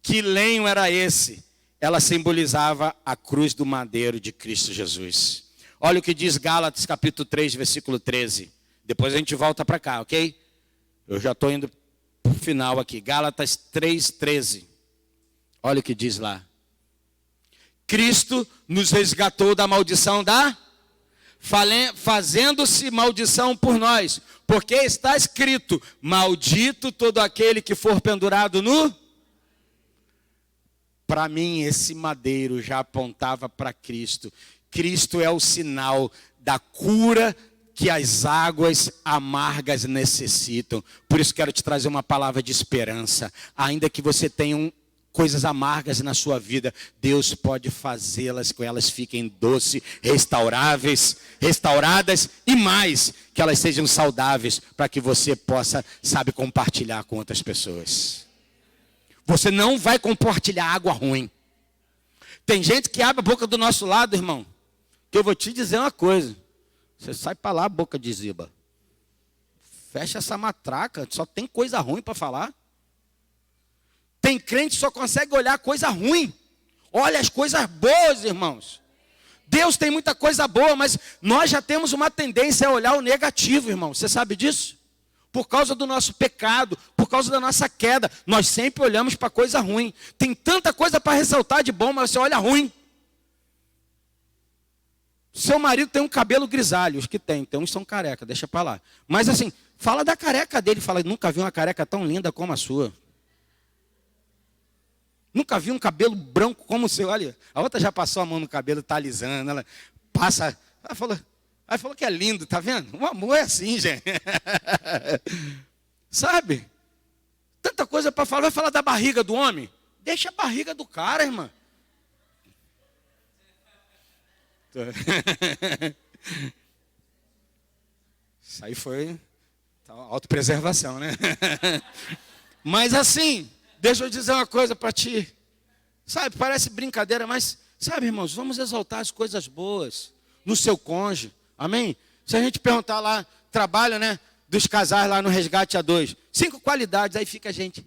Que lenho era esse? Ela simbolizava a cruz do madeiro de Cristo Jesus. Olha o que diz Gálatas capítulo 3, versículo 13. Depois a gente volta para cá, ok? Eu já estou indo para o final aqui. Gálatas 3, 13. Olha o que diz lá. Cristo nos resgatou da maldição fazendo-se maldição por nós. Porque está escrito, maldito todo aquele que for pendurado no... Para mim, esse madeiro já apontava para Cristo. Cristo é o sinal da cura que as águas amargas necessitam. Por isso quero te trazer uma palavra de esperança. Ainda que você tenha coisas amargas na sua vida, Deus pode fazê-las que elas fiquem doces, restauradas e mais, que elas sejam saudáveis para que você possa, sabe, compartilhar com outras pessoas. Você não vai compartilhar água ruim. Tem gente que abre a boca do nosso lado, irmão, que eu vou te dizer uma coisa. Você sai para lá, boca de ziba. Fecha essa matraca, só tem coisa ruim para falar. Tem crente que só consegue olhar coisa ruim. Olha as coisas boas, irmãos. Deus tem muita coisa boa, mas nós já temos uma tendência a olhar o negativo, irmão. Você sabe disso? Por causa do nosso pecado, por causa da nossa queda, nós sempre olhamos para coisa ruim. Tem tanta coisa para ressaltar de bom, mas você olha ruim. Seu marido tem um cabelo grisalho, os que tem uns são careca, deixa para lá. Mas assim, fala da careca dele, fala, nunca vi uma careca tão linda como a sua. Nunca vi um cabelo branco como o seu. Olha, a outra já passou a mão no cabelo, está alisando. Ela passa. Ela falou que é lindo, tá vendo? O amor é assim, gente. Sabe? Tanta coisa para falar. Vai falar da barriga do homem? Deixa a barriga do cara, irmã. Isso aí foi autopreservação, né? Mas assim. Deixa eu dizer uma coisa para ti. Sabe, parece brincadeira, mas, sabe, irmãos, vamos exaltar as coisas boas no seu cônjuge. Amém? Se a gente perguntar lá, trabalho, né, dos casais lá no Resgate A2, 5 qualidades, aí fica a gente,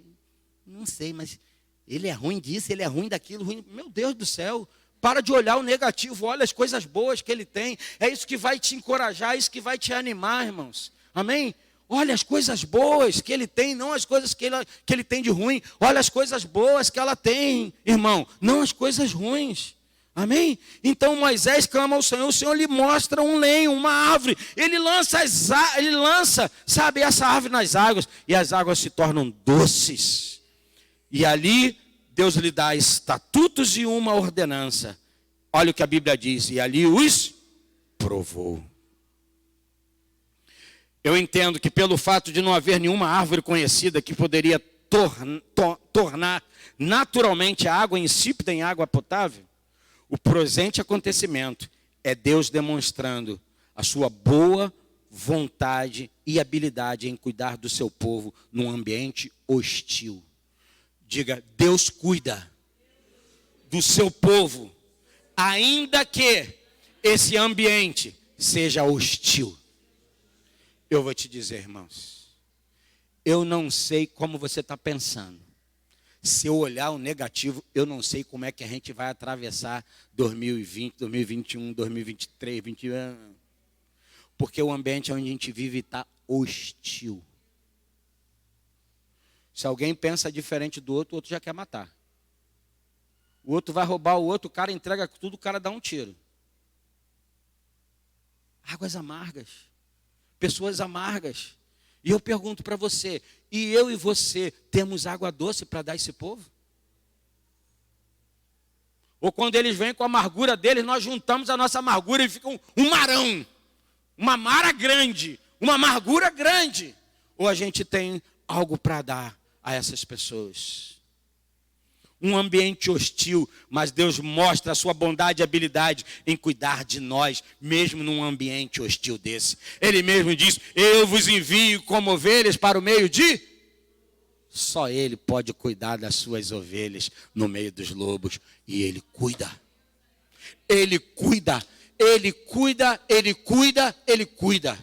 não sei, mas ele é ruim disso, ele é ruim daquilo, ruim. Meu Deus do céu, para de olhar o negativo, olha as coisas boas que ele tem. É isso que vai te encorajar, é isso que vai te animar, irmãos. Amém? Olha as coisas boas que ele tem, não as coisas que ele tem de ruim. Olha as coisas boas que ela tem, irmão, não as coisas ruins. Amém? Então Moisés clama ao Senhor, o Senhor lhe mostra um lenho, uma árvore. Ele lança, sabe, essa árvore nas águas, e as águas se tornam doces. E ali Deus lhe dá estatutos e uma ordenança. Olha o que a Bíblia diz, e ali os provou. Eu entendo que pelo fato de não haver nenhuma árvore conhecida que poderia tornar naturalmente a água insípida em água potável, o presente acontecimento é Deus demonstrando a sua boa vontade e habilidade em cuidar do seu povo num ambiente hostil. Diga, Deus cuida do seu povo, ainda que esse ambiente seja hostil. Eu vou te dizer, irmãos, eu não sei como você está pensando. Se eu olhar o negativo, eu não sei como é que a gente vai atravessar 2020, 2021, 2023, 2021. Porque o ambiente onde a gente vive está hostil. Se alguém pensa diferente do outro, o outro já quer matar. O outro vai roubar o outro, o cara entrega tudo, o cara dá um tiro. Águas amargas. Pessoas amargas. E eu pergunto para você, e eu e você temos água doce para dar a esse povo? Ou quando eles vêm com a amargura deles, nós juntamos a nossa amargura e fica um marão, uma mara grande, uma amargura grande. Ou a gente tem algo para dar a essas pessoas? Um ambiente hostil, mas Deus mostra a sua bondade e habilidade em cuidar de nós, mesmo num ambiente hostil desse. Ele mesmo diz, eu vos envio como ovelhas para o meio de... Só Ele pode cuidar das suas ovelhas no meio dos lobos. E Ele cuida. Ele cuida, Ele cuida, Ele cuida, Ele cuida.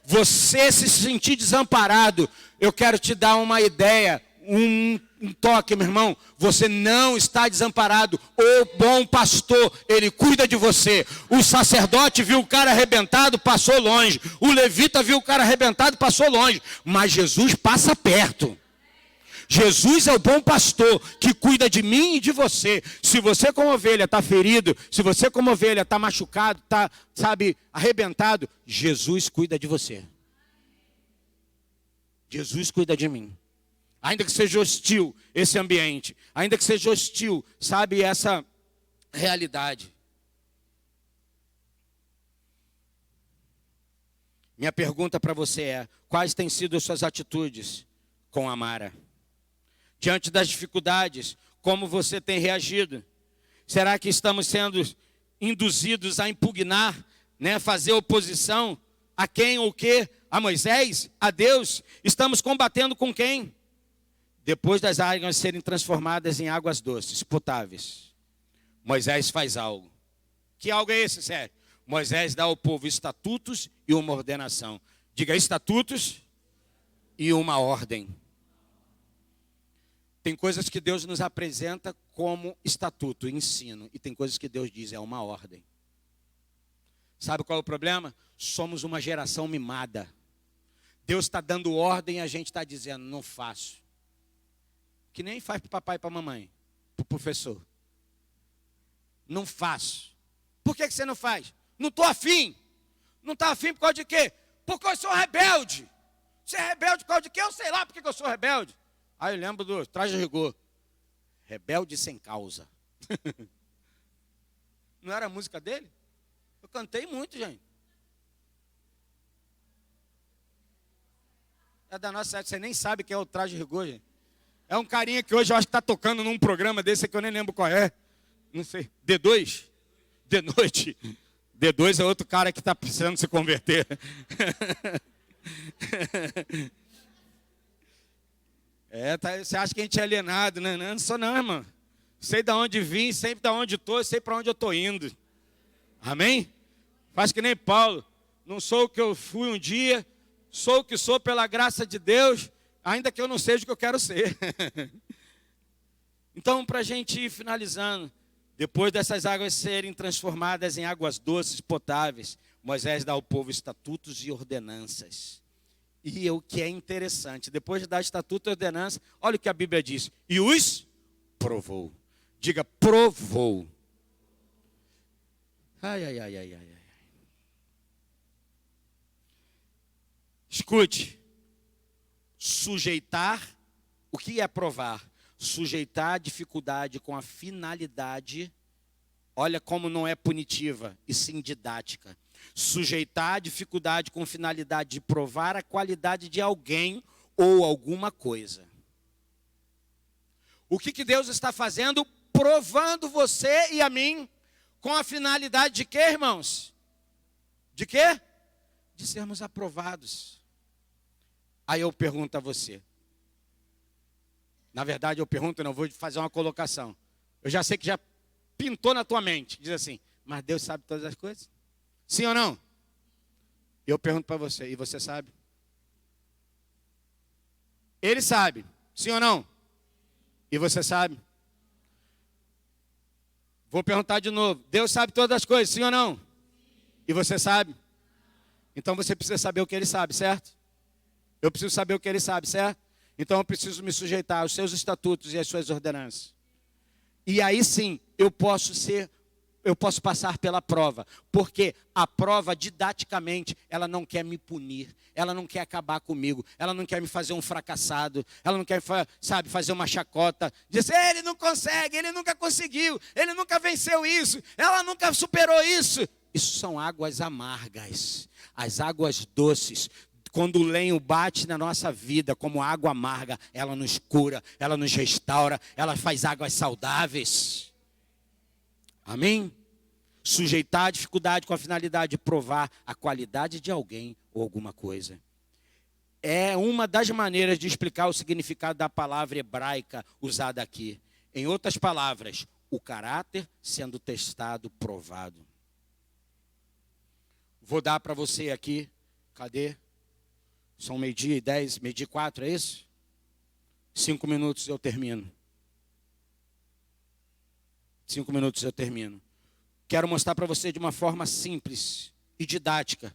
Você se sentir desamparado, eu quero te dar uma ideia, um toque, meu irmão. Você não está desamparado. O bom pastor, ele cuida de você. O sacerdote viu o cara arrebentado, passou longe. O levita viu o cara arrebentado, passou longe. Mas Jesus passa perto. Jesus é o bom pastor que cuida de mim e de você. Se você como ovelha está ferido, se você como ovelha está machucado, está, sabe, arrebentado, Jesus cuida de você. Jesus cuida de mim. Ainda que seja hostil esse ambiente, ainda que seja hostil, sabe, essa realidade. Minha pergunta para você é, quais têm sido as suas atitudes com a Mara? Diante das dificuldades, como você tem reagido? Será que estamos sendo induzidos a impugnar, né, fazer oposição a quem ou quê? A Moisés? A Deus? Estamos combatendo com quem? Depois das águas serem transformadas em águas doces, potáveis, Moisés faz algo. Que algo é esse, Sérgio? Moisés dá ao povo estatutos e uma ordenação. Diga estatutos e uma ordem. Tem coisas que Deus nos apresenta como estatuto, ensino. E tem coisas que Deus diz, é uma ordem. Sabe qual é o problema? Somos uma geração mimada. Deus está dando ordem e a gente está dizendo, não faço. Que nem faz para o papai e para a mamãe, para o professor. Não faço. Por que você não faz? Não estou afim. Não está afim por causa de quê? Porque eu sou rebelde. Você é rebelde por causa de quê? Eu sei lá porque eu sou rebelde. Aí eu lembro do Traje a Rigor. Rebelde sem causa. Não era a música dele? Eu cantei muito, gente. É da nossa época, você nem sabe quem é o Traje a Rigor, gente. É um carinha que hoje eu acho que está tocando num programa desse que eu nem lembro qual é. Não sei. D2? De noite. D2 é outro cara que está precisando se converter. Você acha que a gente é alienado, né? Não sou não, irmão. Sei de onde vim, sei de onde estou, sei para onde eu estou indo. Amém? Faz que nem Paulo. Não sou o que eu fui um dia, sou o que sou pela graça de Deus, ainda que eu não seja o que eu quero ser. Então, para a gente ir finalizando, depois dessas águas serem transformadas em águas doces, potáveis, Moisés dá ao povo estatutos e ordenanças. E o que é interessante, depois de dar estatuto e ordenança, olha o que a Bíblia diz. E os provou. Diga, provou. Ai, ai, ai, ai, ai. Escute. Sujeitar, o que é provar? Sujeitar a dificuldade com a finalidade, olha como não é punitiva, e sim didática. Sujeitar a dificuldade com finalidade de provar a qualidade de alguém ou alguma coisa. O que Deus está fazendo? Provando você e a mim com a finalidade de quê, irmãos? De quê? De sermos aprovados. Aí eu pergunto a você. Na verdade eu pergunto, não vou fazer uma colocação. Eu já sei que já pintou na tua mente. Diz assim, mas Deus sabe todas as coisas? Sim ou não? Eu pergunto para você, e você sabe? Ele sabe, sim ou não? E você sabe? Vou perguntar de novo, Deus sabe todas as coisas, sim ou não? E você sabe? Então você precisa saber o que ele sabe, certo? Eu preciso saber o que ele sabe, certo? Então eu preciso me sujeitar aos seus estatutos e às suas ordenanças. E aí sim, eu posso passar pela prova, porque a prova didaticamente, ela não quer me punir, ela não quer acabar comigo, ela não quer me fazer um fracassado, ela não quer, fazer uma chacota, dizer, ele não consegue, ele nunca conseguiu, ele nunca venceu isso, ela nunca superou isso. Isso são águas amargas, as águas doces. Quando o lenho bate na nossa vida como água amarga, ela nos cura, ela nos restaura, ela faz águas saudáveis. Amém? Sujeitar a dificuldade com a finalidade de provar a qualidade de alguém ou alguma coisa. É uma das maneiras de explicar o significado da palavra hebraica usada aqui. Em outras palavras, o caráter sendo testado, provado. Vou dar para você aqui, cadê? São 12:10, 12:04, é isso? 5 minutos eu termino. 5 minutos eu termino. Quero mostrar para você de uma forma simples e didática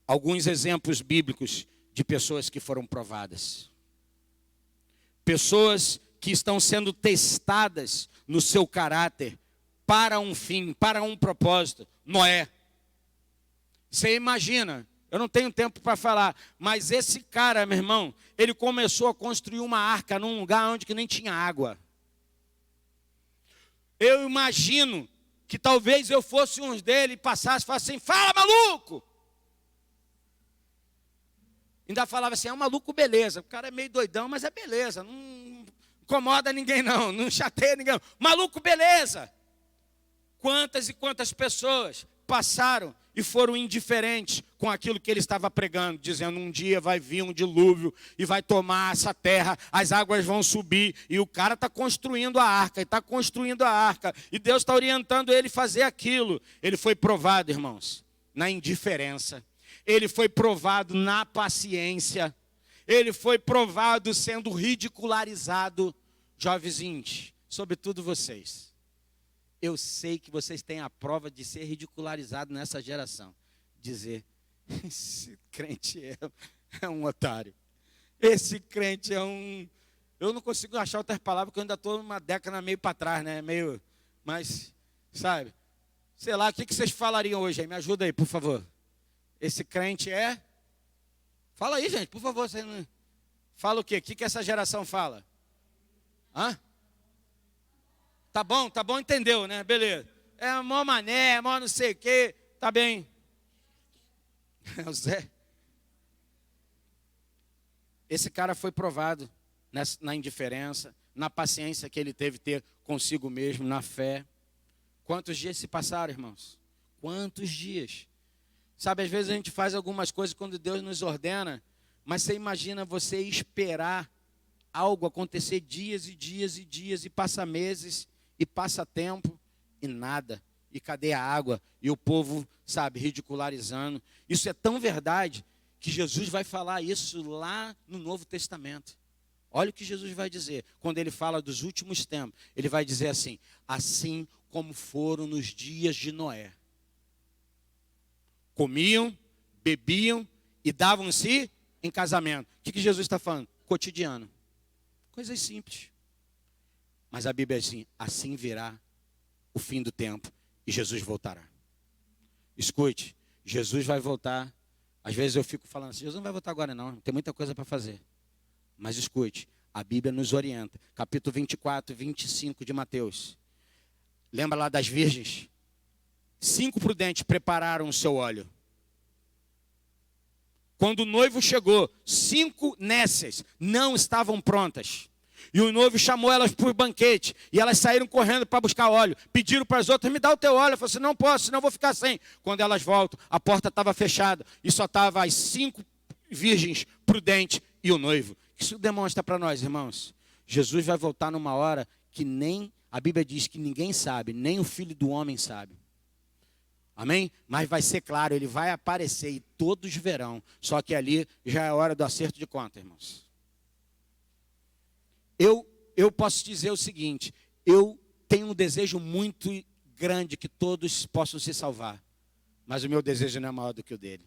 alguns exemplos bíblicos de pessoas que foram provadas. Pessoas que estão sendo testadas no seu caráter para um fim, para um propósito. Noé. Você imagina, eu não tenho tempo para falar, mas esse cara, meu irmão, ele começou a construir uma arca num lugar onde que nem tinha água. Eu imagino que talvez eu fosse um dele e passasse e falasse assim, fala maluco! Ainda falava assim, é um maluco beleza, o cara é meio doidão, mas é beleza, não incomoda ninguém não, não chateia ninguém não. Maluco beleza! Quantas e quantas pessoas passaram e foram indiferentes com aquilo que ele estava pregando, dizendo um dia vai vir um dilúvio e vai tomar essa terra, as águas vão subir, e o cara está construindo a arca, e Deus está orientando ele a fazer aquilo. Ele foi provado, irmãos. na indiferença, ele foi provado na paciência, ele foi provado sendo ridicularizado. Jovenzinhos, sobretudo vocês, eu sei que vocês têm a prova de ser ridicularizado nessa geração. Dizer, esse crente é um otário. Esse crente é um... Eu não consigo achar outras palavras, porque eu ainda estou uma década meio para trás, né? Meio... Mas, sabe? Sei lá, o que vocês falariam hoje aí? Me ajuda aí, por favor. Esse crente é... Fala aí, gente, por favor. Você não... Fala o quê? O que essa geração fala? Hã? Tá bom, entendeu, né? Beleza. É mó mané, mó não sei o quê. Tá bem. O Zé. Esse cara foi provado na indiferença, na paciência que ele teve ter consigo mesmo, na fé. Quantos dias se passaram, irmãos? Quantos dias? Sabe, às vezes a gente faz algumas coisas quando Deus nos ordena, mas você imagina você esperar algo acontecer dias e dias e dias, e passa meses, e passa tempo, e nada. E cadê a água? E o povo, sabe, ridicularizando. Isso é tão verdade que Jesus vai falar isso lá no Novo Testamento. Olha o que Jesus vai dizer. Quando ele fala dos últimos tempos, ele vai dizer assim: assim como foram nos dias de Noé. Comiam, bebiam e davam-se em casamento. O que Jesus está falando? Cotidiano. Coisas simples. Mas a Bíblia diz assim: assim virá o fim do tempo e Jesus voltará. Escute, Jesus vai voltar. Às vezes eu fico falando assim: Jesus não vai voltar agora não, tem muita coisa para fazer. Mas escute, a Bíblia nos orienta. Capítulo 24, 25 de Mateus. Lembra lá das virgens? 5 prudentes prepararam o seu óleo. Quando o noivo chegou, 5 nécias não estavam prontas. E o noivo chamou elas para o banquete. E elas saíram correndo para buscar óleo. Pediram para as outras: me dá o teu óleo. Eu falei assim: não posso, senão eu vou ficar sem. Quando elas voltam, a porta estava fechada. E só estavam as 5 virgens prudentes e o noivo. Isso demonstra para nós, irmãos. Jesus vai voltar numa hora que nem, a Bíblia diz que ninguém sabe, nem o Filho do Homem sabe. Amém? Mas vai ser claro, ele vai aparecer e todos verão. Só que ali já é a hora do acerto de conta, irmãos. Eu posso dizer o seguinte: eu tenho um desejo muito grande que todos possam se salvar. Mas o meu desejo não é maior do que o dele.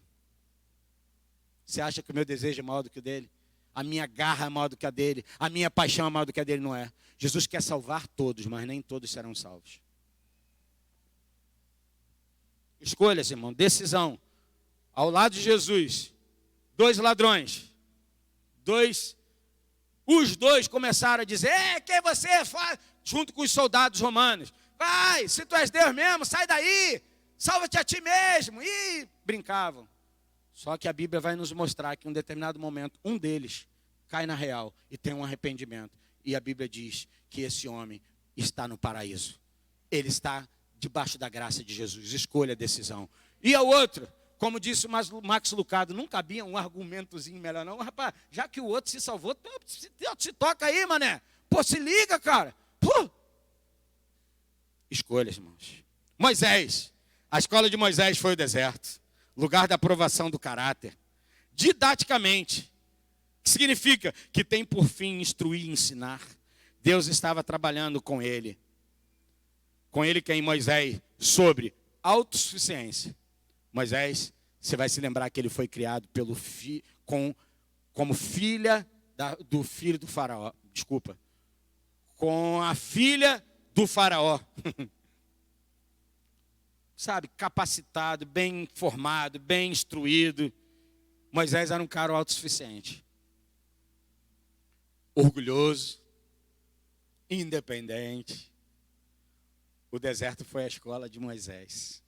Você acha que o meu desejo é maior do que o dele? A minha garra é maior do que a dele. A minha paixão é maior do que a dele, não é. Jesus quer salvar todos, mas nem todos serão salvos. Escolhas, irmão, decisão. Ao lado de Jesus, 2 ladrões. Os dois começaram a dizer: quem você faz? Junto com os soldados romanos. Vai, se tu és Deus mesmo, sai daí. Salva-te a ti mesmo. E brincavam. Só que a Bíblia vai nos mostrar que em um determinado momento, um deles cai na real e tem um arrependimento. E a Bíblia diz que esse homem está no paraíso. Ele está debaixo da graça de Jesus. Escolha a decisão. E a outro, como disse o Max Lucado, não cabia um argumentozinho melhor não. Rapaz, já que o outro se salvou, se toca aí, mané. Pô, se liga, cara. Pô. Escolhas, irmãos. Moisés. A escola de Moisés foi o deserto. Lugar da aprovação do caráter. Didaticamente. Que significa que tem por fim instruir e ensinar. Deus estava trabalhando com ele. Com ele que é em Moisés, sobre autossuficiência. Moisés, você vai se lembrar que ele foi criado como filha do filho do faraó. Desculpa. Com a filha do faraó. Sabe, capacitado, bem formado, bem instruído. Moisés era um cara autossuficiente. Orgulhoso. Independente. O deserto foi a escola de Moisés.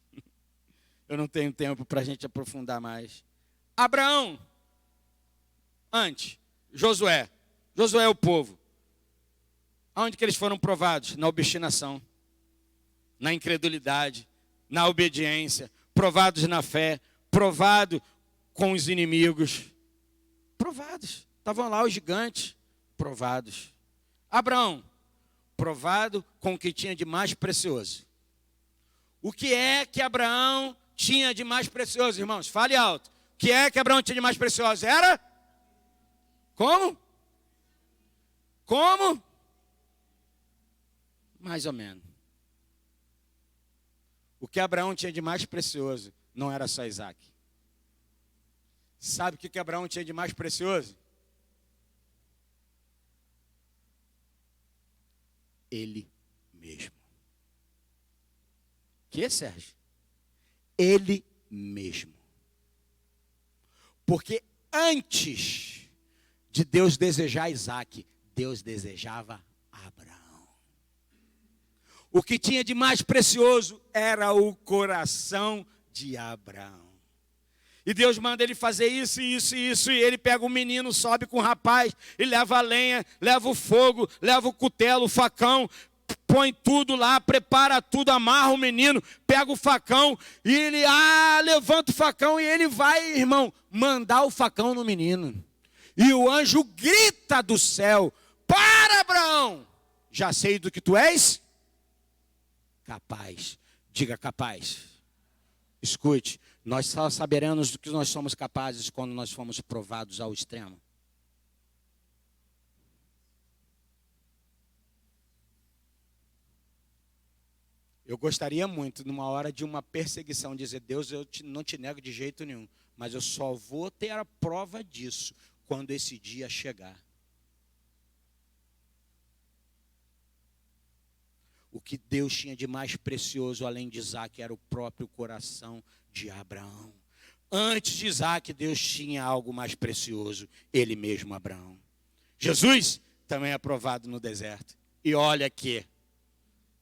Eu não tenho tempo para a gente aprofundar mais. Abraão. Antes. Josué. Josué é o povo. Aonde que eles foram provados? Na obstinação. Na incredulidade. Na obediência. Provados na fé. Provado com os inimigos. Provados. Estavam lá os gigantes. Provados. Abraão. Provado com o que tinha de mais precioso. O que é que Abraão tinha de mais precioso, irmãos? Fale alto. O que é que Abraão tinha de mais precioso? Era? Como? Como? Mais ou menos. O que Abraão tinha de mais precioso não era só Isaac. Sabe o que Abraão tinha de mais precioso? Ele mesmo. Que, Sérgio? Ele mesmo. Porque antes de Deus desejar Isaac, Deus desejava Abraão. O que tinha de mais precioso era o coração de Abraão. E Deus manda ele fazer isso, isso e isso. E ele pega o menino, sobe com o rapaz, e leva a lenha, leva o fogo, leva o cutelo, o facão, põe tudo lá, prepara tudo, amarra o menino, pega o facão, e ele, levanta o facão, e ele vai, irmão, mandar o facão no menino. E o anjo grita do céu: para, Abraão, já sei do que tu és capaz. Diga capaz. Escute, nós só saberemos do que nós somos capazes quando nós fomos provados ao extremo. Eu gostaria muito, numa hora de uma perseguição, dizer: Deus, eu não te nego de jeito nenhum, mas eu só vou ter a prova disso quando esse dia chegar. O que Deus tinha de mais precioso, além de Isaac, era o próprio coração de Abraão. Antes de Isaac, Deus tinha algo mais precioso, ele mesmo, Abraão. Jesus também é provado no deserto. E olha aqui,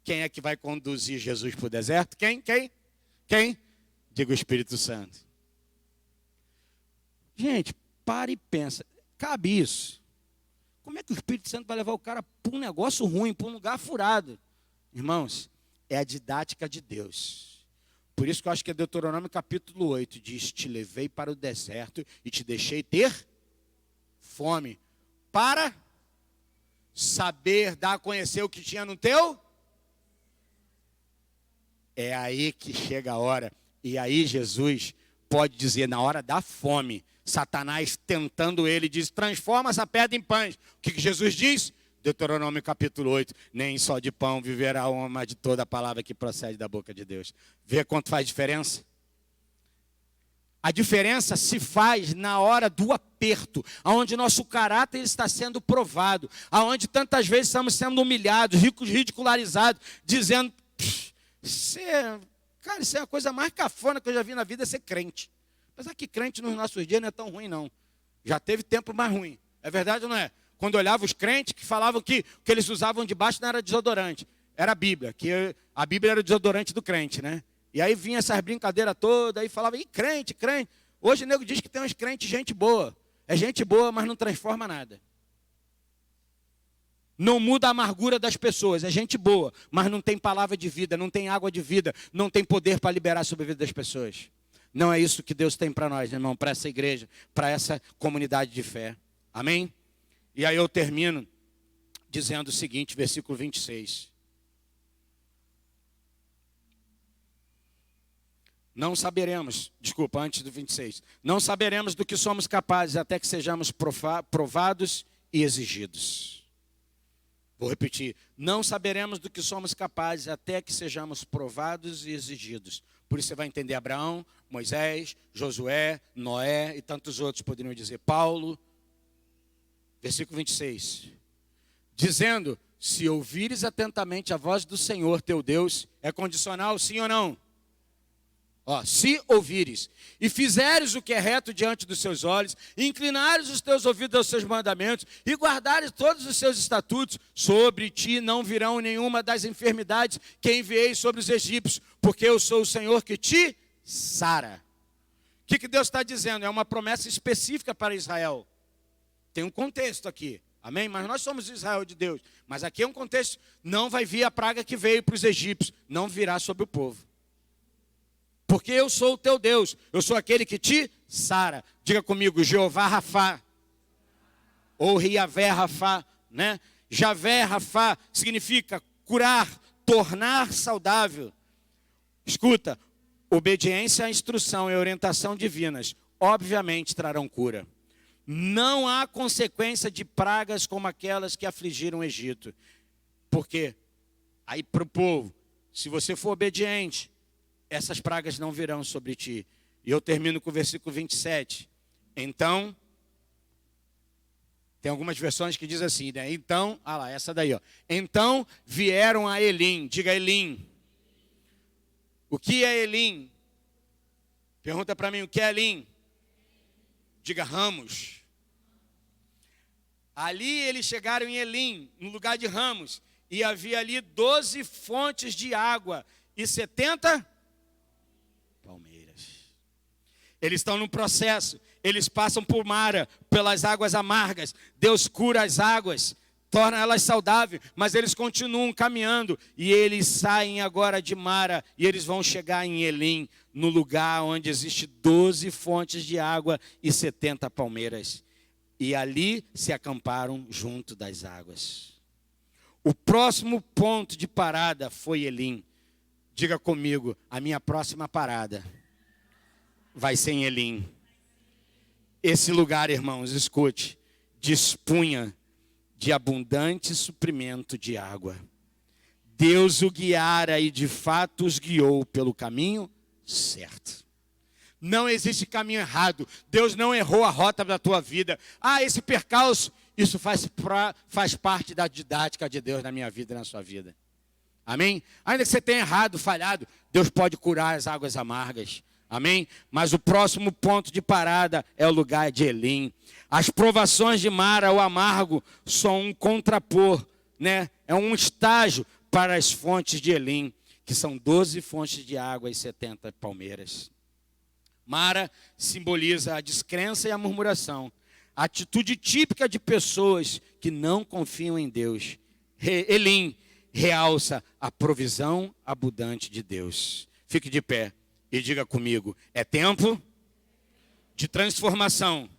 quem é que vai conduzir Jesus para o deserto? Quem? Diga o Espírito Santo. Gente, para e pensa, cabe isso? Como é que o Espírito Santo vai levar o cara para um negócio ruim, para um lugar furado? Irmãos, é a didática de Deus. Por isso que eu acho que é Deuteronômio capítulo 8, diz: te levei para o deserto e te deixei ter fome, para saber dar a conhecer o que tinha no teu. É aí que chega a hora. E aí Jesus pode dizer, na hora da fome, Satanás tentando ele, diz: transforma essa pedra em pães. O que Jesus diz? Deuteronômio capítulo 8, nem só de pão viverá o homem, mas de toda a palavra que procede da boca de Deus. Vê quanto faz diferença? A diferença se faz na hora do aperto, onde nosso caráter está sendo provado, onde tantas vezes estamos sendo humilhados, ridicularizados, dizendo: isso é a coisa mais cafona que eu já vi na vida, é ser crente. Apesar que crente nos nossos dias não é tão ruim, não. Já teve tempo mais ruim. É verdade ou não é? Quando eu olhava os crentes que falavam que o que eles usavam debaixo não era desodorante, era a Bíblia, que a Bíblia era o desodorante do crente, né? E aí vinha essas brincadeiras todas, aí falava: crente. Hoje o nego diz que tem uns crentes gente boa. É gente boa, mas não transforma nada. Não muda a amargura das pessoas, é gente boa, mas não tem palavra de vida, não tem água de vida, não tem poder para liberar sobre a vida das pessoas. Não é isso que Deus tem para nós, irmão, para essa igreja, para essa comunidade de fé. Amém? E aí eu termino dizendo o seguinte, versículo 26. Não saberemos, antes do 26. Não saberemos do que somos capazes até que sejamos provados e exigidos. Vou repetir. Não saberemos do que somos capazes até que sejamos provados e exigidos. Por isso você vai entender Abraão, Moisés, Josué, Noé e tantos outros, poderiam dizer, Paulo. Versículo 26. Dizendo: se ouvires atentamente a voz do Senhor teu Deus, é condicional, sim ou não? Se ouvires, e fizeres o que é reto diante dos seus olhos, e inclinares os teus ouvidos aos seus mandamentos, e guardares todos os seus estatutos, sobre ti não virão nenhuma das enfermidades que enviei sobre os egípcios, porque eu sou o Senhor que te sara. O que Deus está dizendo? É uma promessa específica para Israel. Tem um contexto aqui, amém? Mas nós somos Israel de Deus. Mas aqui é um contexto, não vai vir a praga que veio para os egípcios, não virá sobre o povo. Porque eu sou o teu Deus, eu sou aquele que te sara. Diga comigo, Jeová Rafá, ou Yavé Rafá, né? Javé Rafá significa curar, tornar saudável. Escuta, obediência à instrução e orientação divinas, obviamente trarão cura. Não há consequência de pragas como aquelas que afligiram o Egito. Porque aí para o povo, se você for obediente, essas pragas não virão sobre ti. E eu termino com o versículo 27. Então, tem algumas versões que diz assim, né? Então, essa daí, ó. Então vieram a Elim, diga Elim. O que é Elim? Pergunta para mim, o que é Elim? Diga ramos. Ali eles chegaram em Elim, no lugar de ramos, e havia ali 12 fontes de água e 70 palmeiras. Eles estão no processo, eles passam por Mara, pelas águas amargas. Deus cura as águas, torna elas saudáveis, mas eles continuam caminhando, e eles saem agora de Mara, e eles vão chegar em Elim, no lugar onde existe 12 fontes de água e 70 palmeiras. E ali se acamparam junto das águas. O próximo ponto de parada foi Elim. Diga comigo, a minha próxima parada vai ser em Elim. Esse lugar, irmãos, escute, dispunha de abundante suprimento de água. Deus o guiara e de fato os guiou pelo caminho certo. Não existe caminho errado. Deus não errou a rota da tua vida. Esse percalço, isso faz parte da didática de Deus na minha vida e na sua vida. Amém? Ainda que você tenha errado, falhado, Deus pode curar as águas amargas. Amém? Mas o próximo ponto de parada é o lugar de Elim. As provações de Mara, o amargo, são um contrapor, né? É um estágio para as fontes de Elim, que são 12 fontes de água e 70 palmeiras. Mara simboliza a descrença e a murmuração, a atitude típica de pessoas que não confiam em Deus. Elim realça a provisão abundante de Deus. Fique de pé e diga comigo, é tempo de transformação